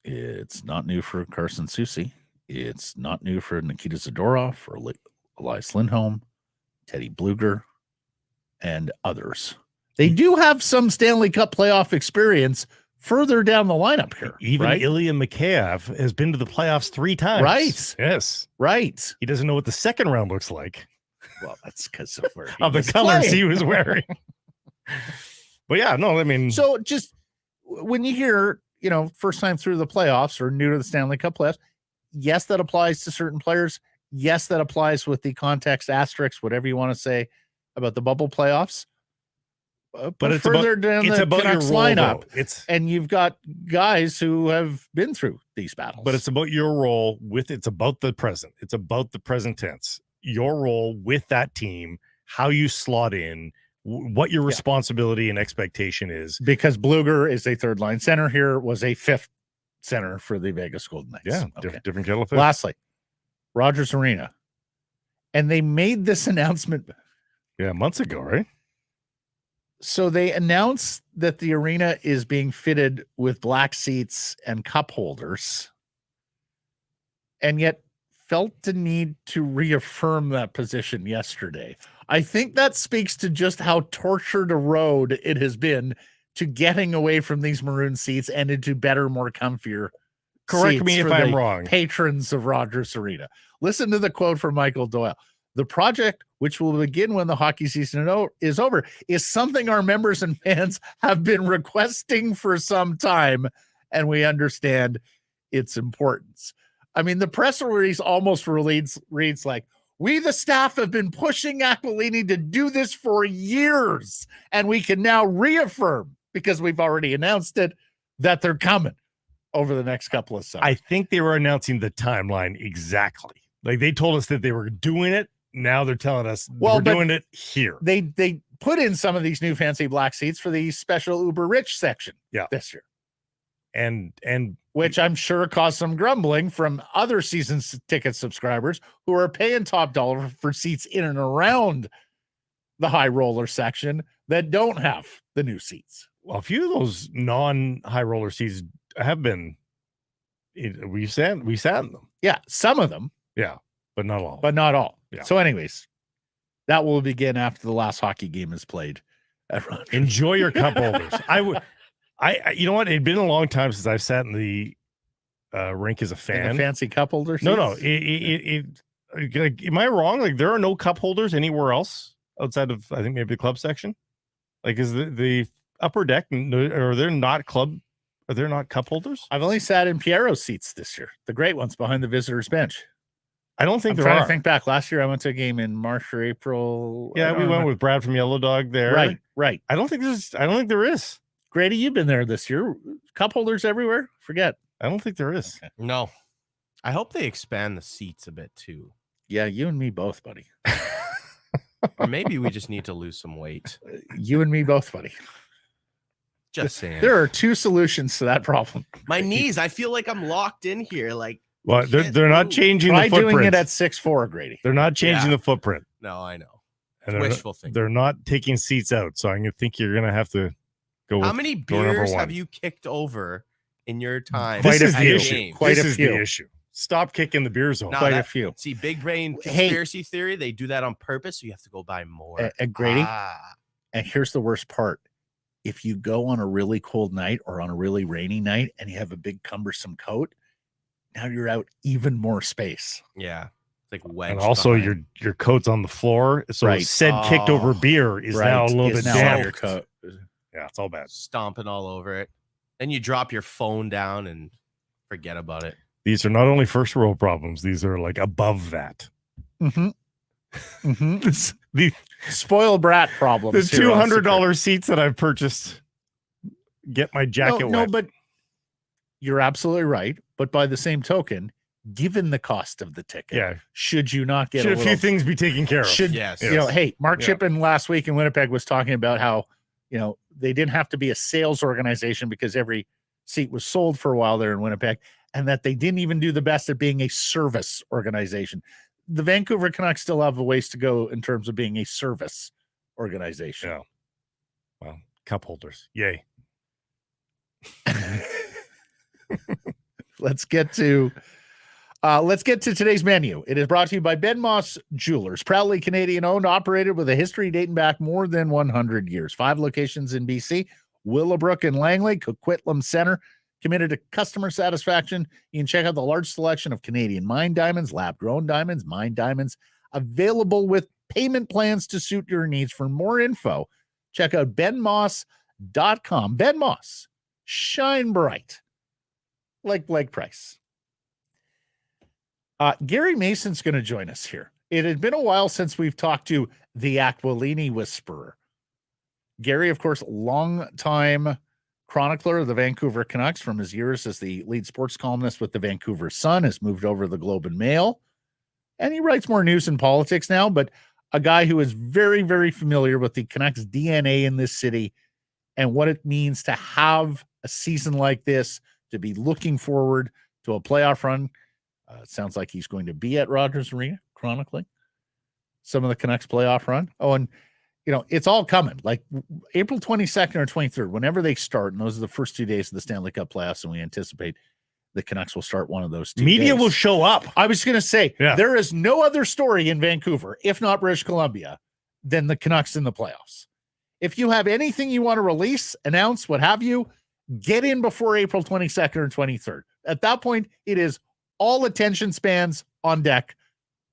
It's not new for Carson Soucy. It's not new for Nikita Zadorov, for Elias Lindholm, Teddy Bluger, and others. They do have some Stanley Cup playoff experience further down the lineup here. Even right? Ilya Mikheyev has been to the playoffs 3 times. Right. Yes. Right. He doesn't know what the second round looks like. Well, that's because of where of the colors he was wearing. But yeah, no, I mean. So just when you hear, first time through the playoffs or new to the Stanley Cup playoffs, yes, that applies to certain players. Yes, that applies with the context asterisk, whatever you want to say about the bubble playoffs. But it's further down the Canucks lineup. And you've got guys who have been through these battles. But it's about your role it's about the present. It's about the present tense. Your role with that team, how you slot in, what your responsibility and expectation is. Because Bluger is a third line center here, was a 5th center for the Vegas Golden Knights. Yeah, okay. different kettle of fish. Lastly, Rogers Arena. And they made this announcement. Yeah, months ago, right? So they announced that the arena is being fitted with black seats and cup holders, and yet felt the need to reaffirm that position yesterday. I think that speaks to just how tortured a road it has been to getting away from these maroon seats and into better, more comfier. Correct me if I'm wrong. Patrons of Rogers Arena. Listen to the quote from Michael Doyle. The project, which will begin when the hockey season is over, is something our members and fans have been requesting for some time, and we understand its importance. I mean, the press release almost reads like, we, the staff, have been pushing Aquilini to do this for years, and we can now reaffirm, because we've already announced it, that they're coming over the next couple of summers. I think they were announcing the timeline exactly. Like, they told us that they were doing it. Now they're telling us we're doing it here. They put in some of these new fancy black seats for the special Uber Rich section this year. And which I'm sure caused some grumbling from other season ticket subscribers who are paying top dollar for seats in and around the high roller section that don't have the new seats. Well, a few of those non-high roller seats have been, we sat in them. Yeah, some of them. Yeah, but not all. But not all. Yeah. So anyways, that will begin after the last hockey game is played at Rogers. Enjoy your cup holders. You know what? It'd been a long time since I've sat in the rink as a fan. The fancy cup holders? No. Am I wrong? Like, there are no cup holders anywhere else outside of, I think, maybe the club section. Like, is the upper deck, are there not cup holders? I've only sat in Piero's seats this year, the great ones behind the visitors bench. I don't think I'm trying to think back. Last year I went to a game in March or April. Yeah, we went with Brad from Yellow Dog there. Right. I don't think there is. Grady, you've been there this year. Cup holders everywhere? Forget. I don't think there is. Okay. No. I hope they expand the seats a bit too. Yeah, you and me both, buddy. Or maybe we just need to lose some weight. You and me both, buddy. Just saying. There are 2 solutions to that problem. My knees, I feel like I'm locked in here. Like, well, they're not changing Try the footprint. doing it at 6'4", Grady. They're not changing the footprint. No, I know. And Wishful thinking. They're not taking seats out, so I think you're going to have to go with How many beers have you kicked over in your time. Quite a This is at the a issue. game. Quite This a is few. the issue. Stop kicking the beer zone. No, Quite a that- few. See, big brain Hey. conspiracy theory, they do that on purpose, so you have to go buy more. And Grady, Ah. and here's the worst part. If you go on a really cold night or on a really rainy night and you have a big cumbersome coat, now you're out even more space. Yeah. It's like wedged And also behind. your coat's on the floor. So Right. said kicked over Oh, beer is now a little It's bit now on damp. your coat. Yeah, it's all bad. stomping all over it. Then you drop your phone down and forget about it. These are not only first world problems, these are like above that. Mm-hmm. Mm-hmm. the Spoiled brat the problems. here on Secret. $200 seats that I've purchased get my jacket No, wet. but you're absolutely right. But by the same token, given the cost of the ticket, yeah, should you not get should a a few little, things be taken care of? should Yes. you know? Hey, Mark Yeah. Shippen last week in Winnipeg was talking about how they didn't have to be a sales organization because every seat was sold for a while there in Winnipeg, and that they didn't even do the best at being a service organization. The Vancouver Canucks still have a ways to go in terms of being a service organization. Yeah. Well, cup holders. Yay. Let's get to today's menu. It is brought to you by Ben Moss Jewelers, proudly Canadian owned, operated with a history dating back more than 100 years. 5 locations in BC, Willowbrook and Langley, Coquitlam Center. Committed to customer satisfaction. You can check out the large selection of Canadian mined diamonds, lab-grown diamonds, mined diamonds, available with payment plans to suit your needs. For more info, check out benmoss.com. Ben Moss, shine bright like Blake Price. Gary Mason's going to join us here. It had been a while since we've talked to the Aquilini Whisperer. Gary, of course, longtime chronicler of the Vancouver Canucks from his years as the lead sports columnist with the Vancouver Sun, has moved over to the Globe and Mail, and he writes more news and politics now, but a guy who is very, very familiar with the Canucks DNA in this city and what it means to have a season like this, to be looking forward to a playoff run. It sounds like he's going to be at Rogers Arena chronicling some of the Canucks playoff run. Oh, and it's all coming. Like April 22nd or 23rd, whenever they start, and those are the first 2 days of the Stanley Cup playoffs, and we anticipate the Canucks will start one of those 2 Media days. will show up. I was going to say, Yeah. There is no other story in Vancouver, if not British Columbia, than the Canucks in the playoffs. If you have anything you want to release, announce, what have you, get in before April 22nd or 23rd. At that point, it is all attention spans on deck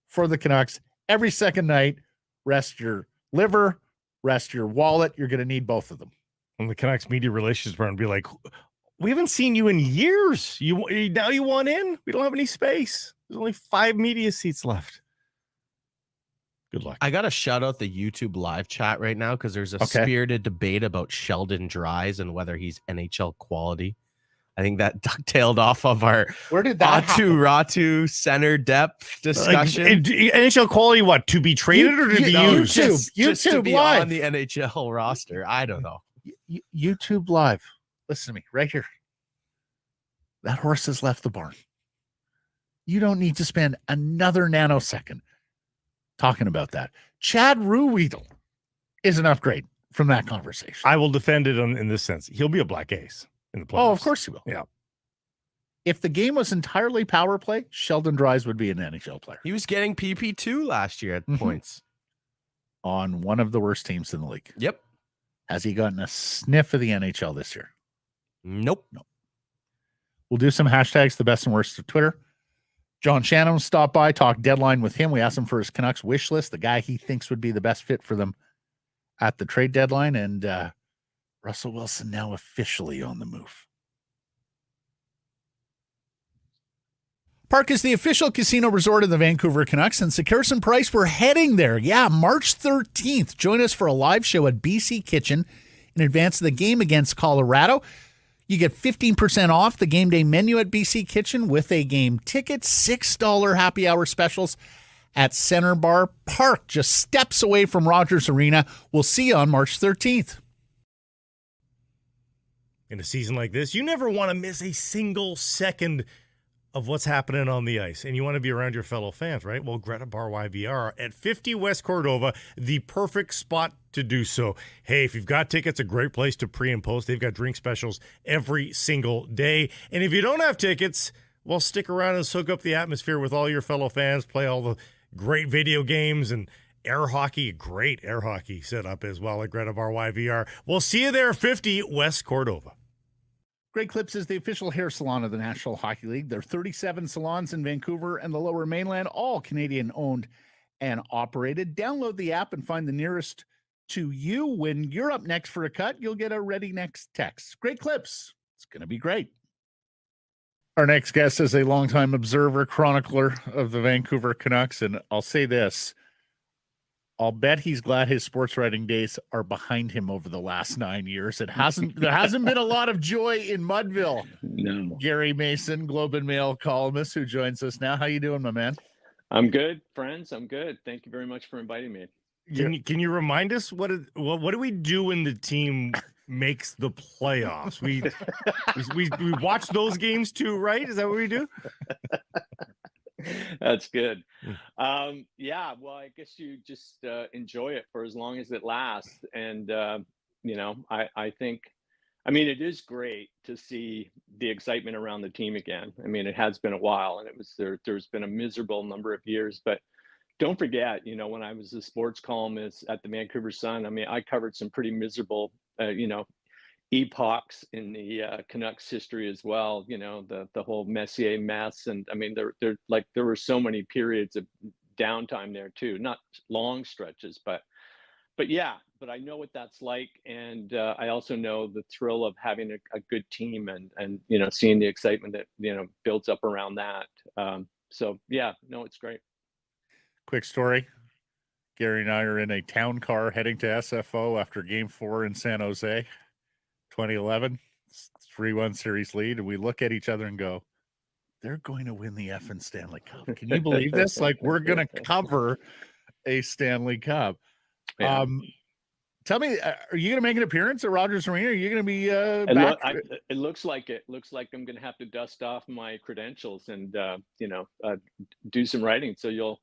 for the Canucks. Every second night, rest your liver, rest your wallet. You're going to need both of them. And the Canucks media relations department be like, we haven't seen you in years. Now you want in? We don't have any space. There's only 5 media seats left. Good luck. I got to shout out the YouTube live chat right now because there's a spirited debate about Sheldon Dries and whether he's NHL quality. I think that ducktailed off of our Where did that happen? Ratu center depth discussion. NHL quality, what? To be traded or to be used? Just to YouTube be live. on the NHL roster. I don't know. YouTube live. Listen to me right here. That horse has left the barn. You don't need to spend another nanosecond talking about that. Chad Ruhwedel is an upgrade from that conversation. I will defend it in this sense. He'll be a black ace in the playoffs. Oh, of course he will. Yeah. If the game was entirely power play, Sheldon Dries would be an NHL player He was getting PP2 last year at points. on one of the worst teams in the league. Yep. Has he gotten a sniff of the NHL this year? Nope. We'll do some hashtags, the best and worst of Twitter. John Shannon stopped by, talked deadline with him. We asked him for his Canucks wish list, the guy he thinks would be the best fit for them at the trade deadline. And Russell Wilson now officially on the move. Park is the official casino resort of the Vancouver Canucks, and Sekeres Price, we're heading there. Yeah, March 13th. Join us for a live show at BC Kitchen in advance of the game against Colorado. You get 15% off the game day menu at BC Kitchen with a game ticket, $6 happy hour specials at Center Bar Park, just steps away from Rogers Arena. We'll see you on March 13th. In a season like this, you never want to miss a single second of what's happening on the ice, and you want to be around your fellow fans, right? Well, Greta Bar YVR at 50 West Cordova, the perfect spot to do so. Hey, if you've got tickets, a great place to pre and post. They've got drink specials every single day. And if you don't have tickets, well, stick around and soak up the atmosphere with all your fellow fans, play all the great video games and air hockey, great air hockey setup as well at Greta Bar YVR. We'll see you there, 50 West Cordova. Great Clips is the official hair salon of the National Hockey League. There are 37 salons in Vancouver and the Lower Mainland, all Canadian owned and operated. Download the app and find the nearest to you. When you're up next for a cut, you'll get a ready next text. Great Clips. It's going to be great. Our next guest is a longtime observer, chronicler of the Vancouver Canucks. And I'll say this, I'll bet he's glad his sports writing days are behind him over the last 9 years. There hasn't been a lot of joy in Mudville. No. Gary Mason, Globe and Mail columnist, who joins us now. How you doing, my man? I'm good, friends. I'm good. Thank you very much for inviting me. Can you remind us what do we do when the team makes the playoffs? We watch those games too, right? Is that what we do? That's good. Yeah, well, I guess you just enjoy it for as long as it lasts. And, I think, it is great to see the excitement around the team again. It has been a while, and there's been a miserable number of years. But don't forget, when I was a sports columnist at the Vancouver Sun, I covered some pretty miserable, epochs in the Canucks history as well. The whole Messier mess, and there were so many periods of downtime there too, not long stretches, but I know what that's like, and I also know the thrill of having a good team and seeing the excitement that builds up around that. It's great. Quick story. Gary and I are in a town car heading to SFO after Game 4 in San Jose. 2011, 3-1 series lead, and we look at each other and go, they're going to win the effing Stanley Cup. Can you believe this? Like, we're going to cover a Stanley Cup. Yeah. Tell me, are you going to make an appearance at Rogers Arena? Are you going to be back? It looks like it. Looks like I'm going to have to dust off my credentials and do some writing. So you'll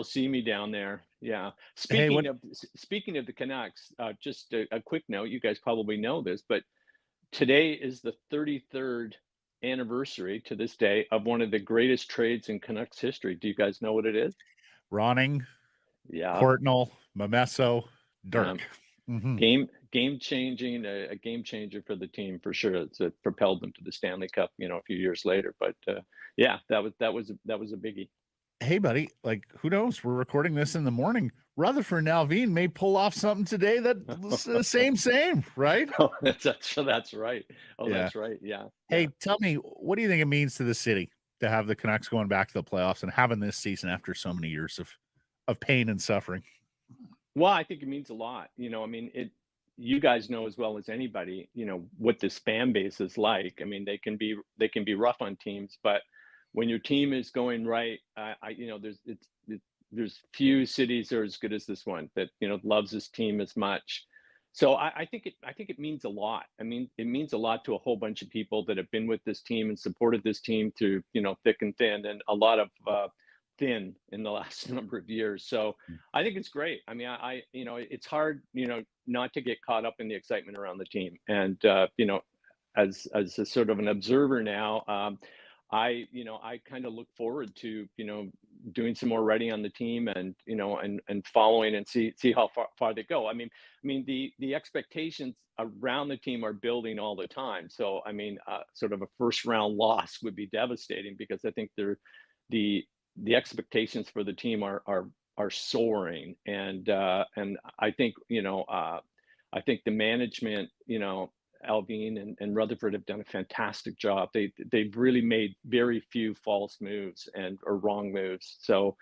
see me down there. Yeah. Speaking of the Canucks, just a quick note. You guys probably know this, but today is the 33rd anniversary to this day of one of the greatest trades in Canucks history. Do you guys know what it is? Ronning, Courtnall, Momesso, Dirk. Game changing, a game changer for the team for sure. It propelled them to the Stanley Cup, a few years later. But that was a biggie. Hey, buddy, like, who knows? We're recording this in the morning. Rutherford and Alvin may pull off something today that's same, right? Oh, that's right. Oh, yeah. That's right. Yeah. Hey, tell me, what do you think it means to the city to have the Canucks going back to the playoffs and having this season after so many years of pain and suffering? Well, I think it means a lot. You guys know as well as anybody, what this fan base is like. They can be rough on teams, but when your team is going right, there's few cities are as good as this one that loves this team as much. So I think it means a lot. It means a lot to a whole bunch of people that have been with this team and supported this team through thick and thin, and a lot of thin in the last number of years. So I think it's great. It's hard not to get caught up in the excitement around the team, and as a sort of an observer now. I kind of look forward to, doing some more writing on the team and following and see how far they go. The expectations around the team are building all the time. So, sort of a first round loss would be devastating, because I think the expectations for the team are soaring. And I think, I think the management, Alvin and Rutherford have done a fantastic job. They've really made very few false moves or wrong moves. So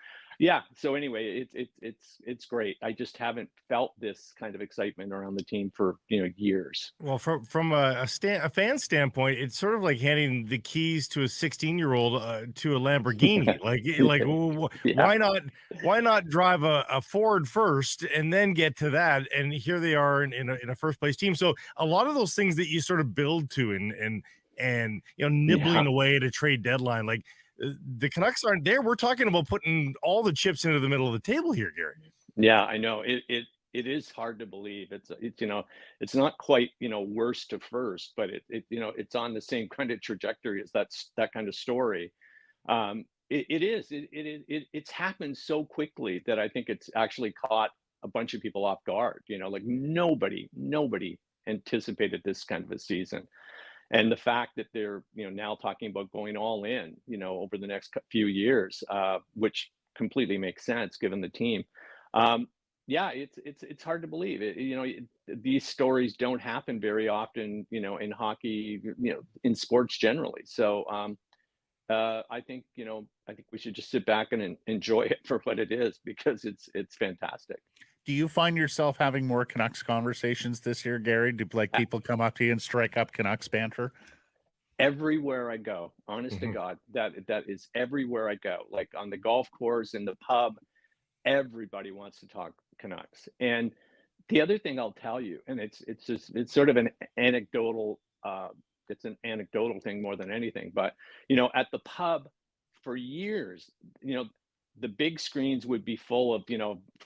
anyway, it's great. I just haven't felt this kind of excitement around the team for years. Well, from a fan standpoint, it's sort of like handing the keys to a 16-year-old to a Lamborghini. Why not drive a Ford first and then get to that? And here they are in a first place team. So a lot of those things that you sort of build to and and nibbling away at a trade deadline. Like the Canucks aren't there. We're talking about putting all the chips into the middle of the table here, Gary. Yeah, I know. It is hard to believe. It's not quite, worst to first, but it's on the same kind of trajectory as that kind of story. It's happened so quickly that I think it's actually caught a bunch of people off guard. Like nobody anticipated this kind of a season. And the fact that they're, now talking about going all in, over the next few years, which completely makes sense given the team. Yeah, it's hard to believe it. These stories don't happen very often, in hockey, in sports generally. So I think we should just sit back and enjoy it for what it is, because it's fantastic. Do you find yourself having more Canucks conversations this year, Gary? Do people come up to you and strike up Canucks banter? Everywhere I go, honest to God, that is everywhere I go. Like on the golf course, in the pub, everybody wants to talk Canucks. And the other thing I'll tell you, and it's sort of an anecdotal, it's an anecdotal thing more than anything, but at the pub for years, the big screens would be full of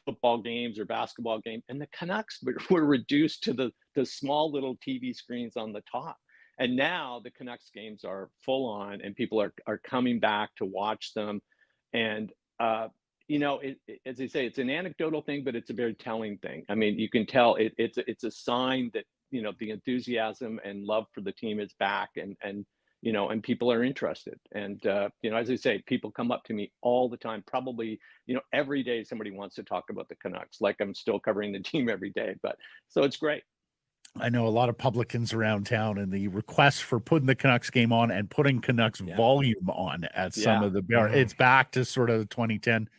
football games or basketball games, and the Canucks were reduced to the small little TV screens on the top. And now the Canucks games are full on, and people are coming back to watch them. And as I say, it's an anecdotal thing, but it's a very telling thing. I mean, you can tell it's a sign that the enthusiasm and love for the team is back, and people are interested. And as I say, people come up to me all the time. Probably every day somebody wants to talk about the Canucks, like I'm still covering the team every day. But so it's great. I know a lot of publicans around town, and the request for putting the Canucks game on and putting Canucks volume on at some of the it's back to sort of the 2010,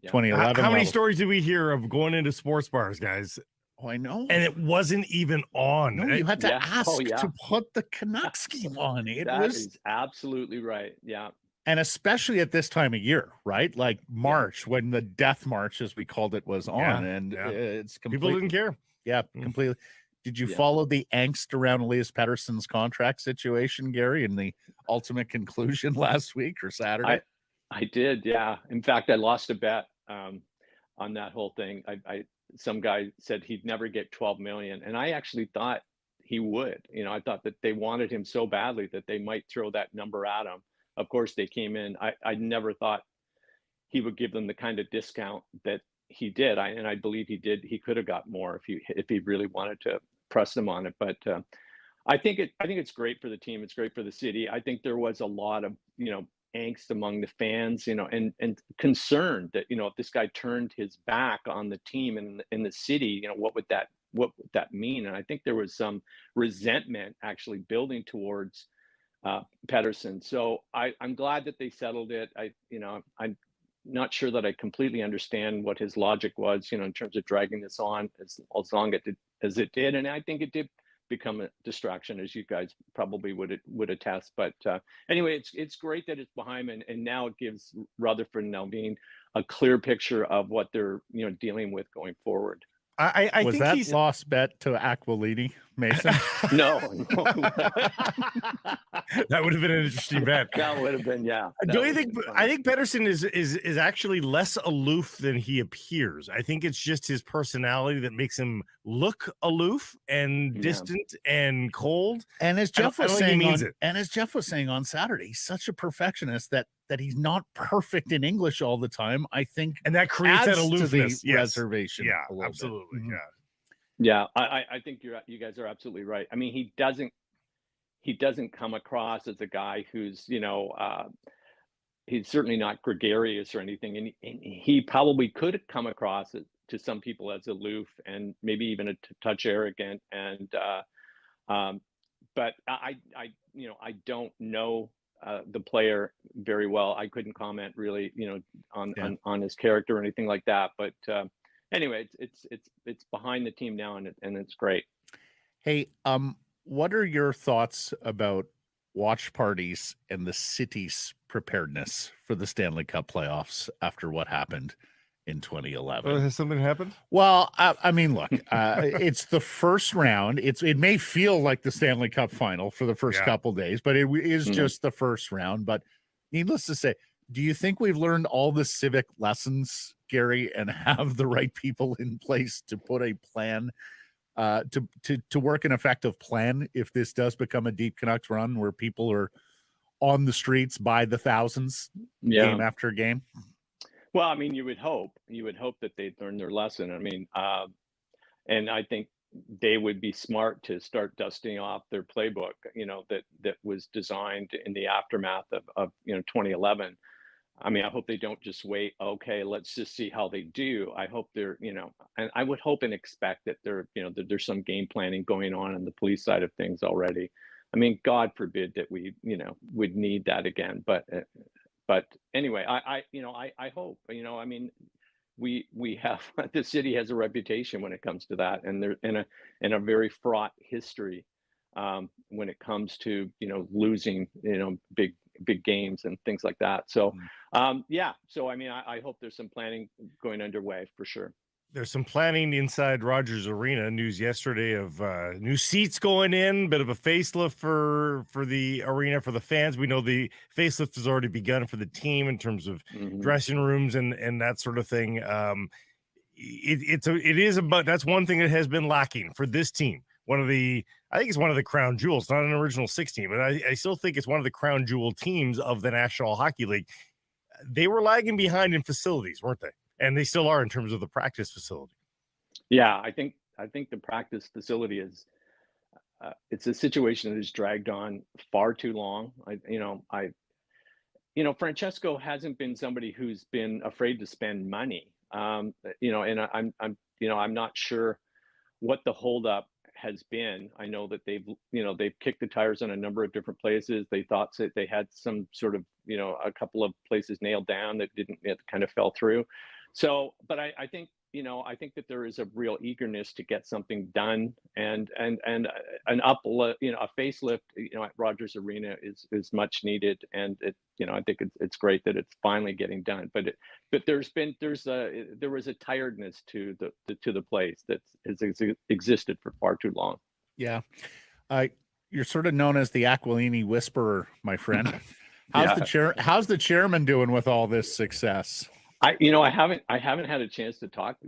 2011. How many stories did we hear of going into sports bars, guys? Oh, I know. And it wasn't even on. No, you had to ask to put the Canucks game on. That is absolutely right. Yeah. And especially at this time of year, right? Like March, when the death march, as we called it, was on. And it's completely... People didn't care. Yeah, completely. Did you follow the angst around Elias Pettersson's contract situation, Gary, and the ultimate conclusion last week or Saturday? I did, yeah. In fact, I lost a bet on that whole thing. Some guy said he'd never get 12 million, and I actually thought he would. I thought that they wanted him so badly that they might throw that number at him. Of course, they came in. I never thought he would give them the kind of discount that he did. I believe he did. He could have got more if he really wanted to press them on it. But I think it's great for the team. It's great for the city. I think there was a lot of angst among the fans, and concern that if this guy turned his back on the team and in the city, what would that mean? And I think there was some resentment actually building towards Pettersson. So I'm glad that they settled it. I'm not sure that I completely understand what his logic was, in terms of dragging this on as long as it did. And I think it did become a distraction, as you guys probably would attest. But anyway, it's great that it's behind him, and now it gives Rutherford and Nelvin a clear picture of what they're dealing with going forward. I was think that he's lost bet to Aquilini, Mason? No. That would have been an interesting bet. That would have been, yeah. Do you think? I think Pettersson is actually less aloof than he appears. I think it's just his personality that makes him look aloof and distant and cold. And as Jeff was saying on Saturday, he's such a perfectionist that he's not perfect in English all the time. I think, and that creates that aloofness, reservation. Yeah, absolutely. Mm-hmm. Yeah. I think you guys are absolutely right. I mean, he doesn't come across as a guy who's, he's certainly not gregarious or anything. And he probably could come across to some people as aloof and maybe even a touch arrogant. And, but I don't know the player very well. I couldn't comment really, on his character or anything like that. But anyway, it's behind the team now, and it's great. Hey, what are your thoughts about watch parties and the city's preparedness for the Stanley Cup playoffs after what happened in 2011. Oh, has something happened? Well, I mean, look, it's the first round. It may feel like the Stanley Cup final for the first couple days, but it is just the first round. But needless to say, do you think we've learned all the civic lessons, Gary, and have the right people in place to put a plan, to work an effective plan if this does become a deep Canucks run where people are on the streets by the thousands, game after game? Well, I mean, you would hope that they'd learn their lesson. I mean, and I think they would be smart to start dusting off their playbook, that was designed in the aftermath of 2011. I mean, I hope they don't just wait. Okay, let's just see how they do. I hope they're, and I would hope and expect that that there's some game planning going on the police side of things already. I mean, God forbid that we, would need that again. But anyway, I hope, I mean, we have the city has a reputation when it comes to that, and they're in a very fraught history when it comes to losing big games and things like that. So so I mean, I hope there's some planning going underway for sure. There's some planning inside Rogers Arena. News yesterday of new seats going in, bit of a facelift for the arena for the fans. We know the facelift has already begun for the team in terms of dressing rooms and that sort of thing. That's one thing that has been lacking for this team. I think it's one of the crown jewels, not an original 16, but I still think it's one of the crown jewel teams of the National Hockey League. They were lagging behind in facilities, weren't they? And they still are in terms of the practice facility. Yeah, I think the practice facility is it's a situation that has dragged on far too long. Francesco hasn't been somebody who's been afraid to spend money. And I'm not sure what the holdup has been. I know that they've kicked the tires on a number of different places. They thought that they had some sort of, a couple of places nailed down that it kind of fell through. So, but I think, I think that there is a real eagerness to get something done, and a facelift, at Rogers Arena is much needed, and I think it's great that it's finally getting done. But there was a tiredness to the place that has existed for far too long. Yeah, you're sort of known as the Aquilini Whisperer, my friend. How's the chairman doing with all this success? I haven't had a chance to talk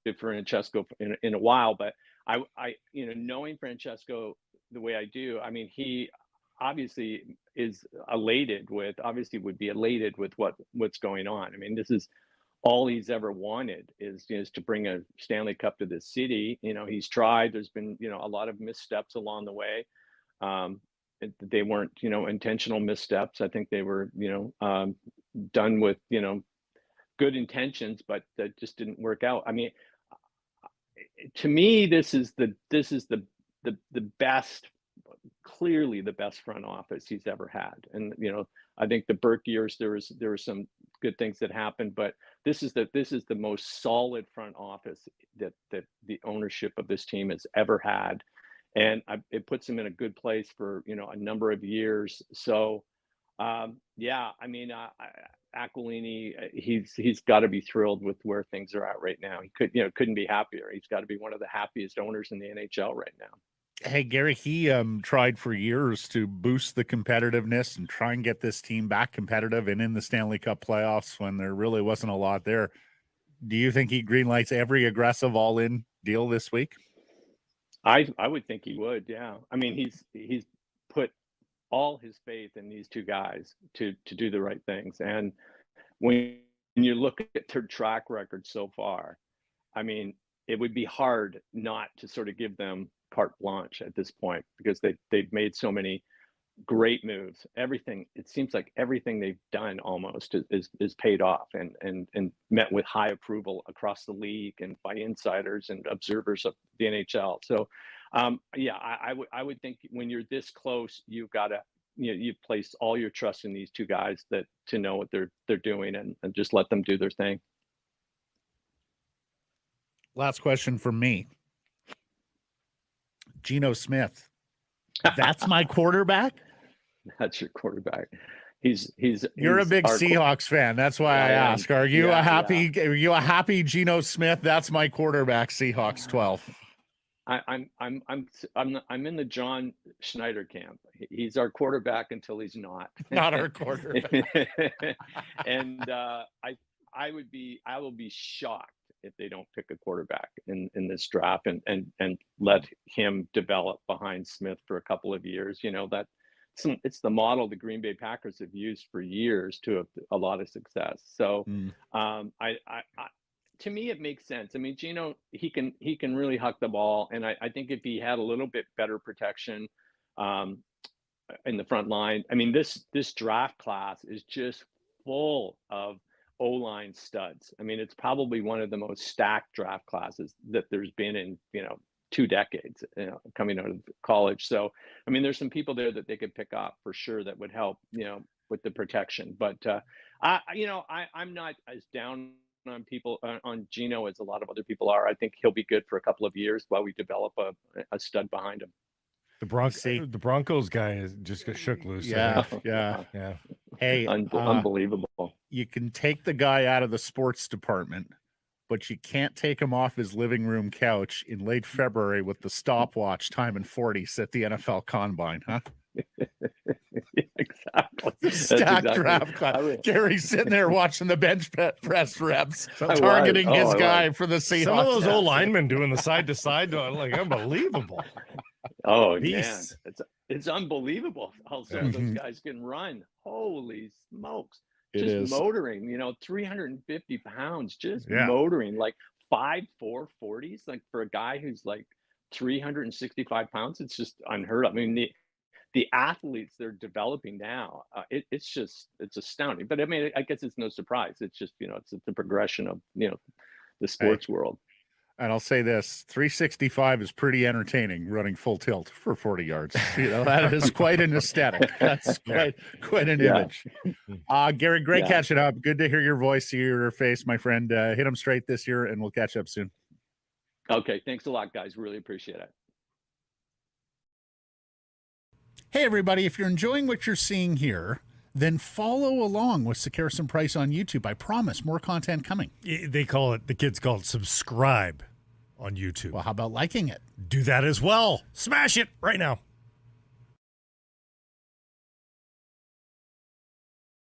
to Francesco in a while, but I knowing Francesco the way I do, I mean, he obviously would be elated with what's going on. I mean, this is all he's ever wanted is to bring a Stanley Cup to the city. He's tried. There's been a lot of missteps along the way. They weren't intentional missteps. I think they were done with good intentions, but that just didn't work out. I mean, to me, this is the best, clearly the best front office he's ever had. And I think the Burke years there were some good things that happened, but this is the most solid front office that the ownership of this team has ever had, and it puts him in a good place for a number of years. So I mean, Aquilini, he's got to be thrilled with where things are at right now. He couldn't be happier. He's got to be one of the happiest owners in the NHL right now. Hey, Gary, he tried for years to boost the competitiveness and try and get this team back competitive and in the Stanley Cup playoffs when there really wasn't a lot there. Do you think he greenlights every aggressive all-in deal this week? I would think he would. Yeah. I mean, he's put all his faith in these two guys to do the right things. And when you look at their track record so far, I mean, it would be hard not to sort of give them carte blanche at this point, because they've made so many great moves. It seems like everything they've done almost is paid off and met with high approval across the league and by insiders and observers of the NHL. So I would think when you're this close, you've got to, you've placed all your trust in these two guys to know what they're doing and just let them do their thing. Last question from me. Geno Smith. That's my quarterback? That's your quarterback. You're a big Seahawks fan. That's why I ask. Are you Are you a happy Geno Smith? That's my quarterback. Seahawks 12. I'm in the John Schneider camp. He's our quarterback until he's not. Not our quarterback. And I will be shocked if they don't pick a quarterback in this draft and let him develop behind Smith for a couple of years. You know, it's the model the Green Bay Packers have used for years to have a lot of success. So to me, it makes sense. I mean, Geno, he can really huck the ball, and I think if he had a little bit better protection in the front line, I mean, this draft class is just full of O-line studs. I mean, it's probably one of the most stacked draft classes that there's been in 2 decades, coming out of college. So, I mean, there's some people there that they could pick up for sure that would help, with the protection. But I'm not as down on people on Geno as a lot of other people are. I think he'll be good for a couple of years while we develop a stud behind him. The Broncos guy is just got shook loose. Yeah. Hey, unbelievable. You can take the guy out of the sports department, but you can't take him off his living room couch in late February with the stopwatch time and 40s at the NFL Combine, huh? Exactly. Stacked draft class. Gary's sitting there watching the bench press reps, targeting his guy for the Seahawks. Some of those old linemen doing the side to side, like unbelievable. Oh man, it's unbelievable how some of those guys can run. Holy smokes! Just motoring, 350 pounds, just motoring, like 5'4" 40s. Like for a guy who's like 365 pounds, it's just unheard of. I mean, the athletes they're developing now, it's astounding. But I mean, I guess it's no surprise. It's just, it's the progression of, the sports world. And I'll say this, 365 is pretty entertaining running full tilt for 40 yards. That is quite an aesthetic. That's quite an image. Gary, great catching up. Good to hear your voice, see your face, my friend. Hit them straight this year, and we'll catch up soon. Okay, thanks a lot, guys. Really appreciate it. Hey, everybody, if you're enjoying what you're seeing here, then follow along with Sekeres Price on YouTube. I promise more content coming. The kids call it subscribe on YouTube. Well, how about liking it? Do that as well. Smash it right now.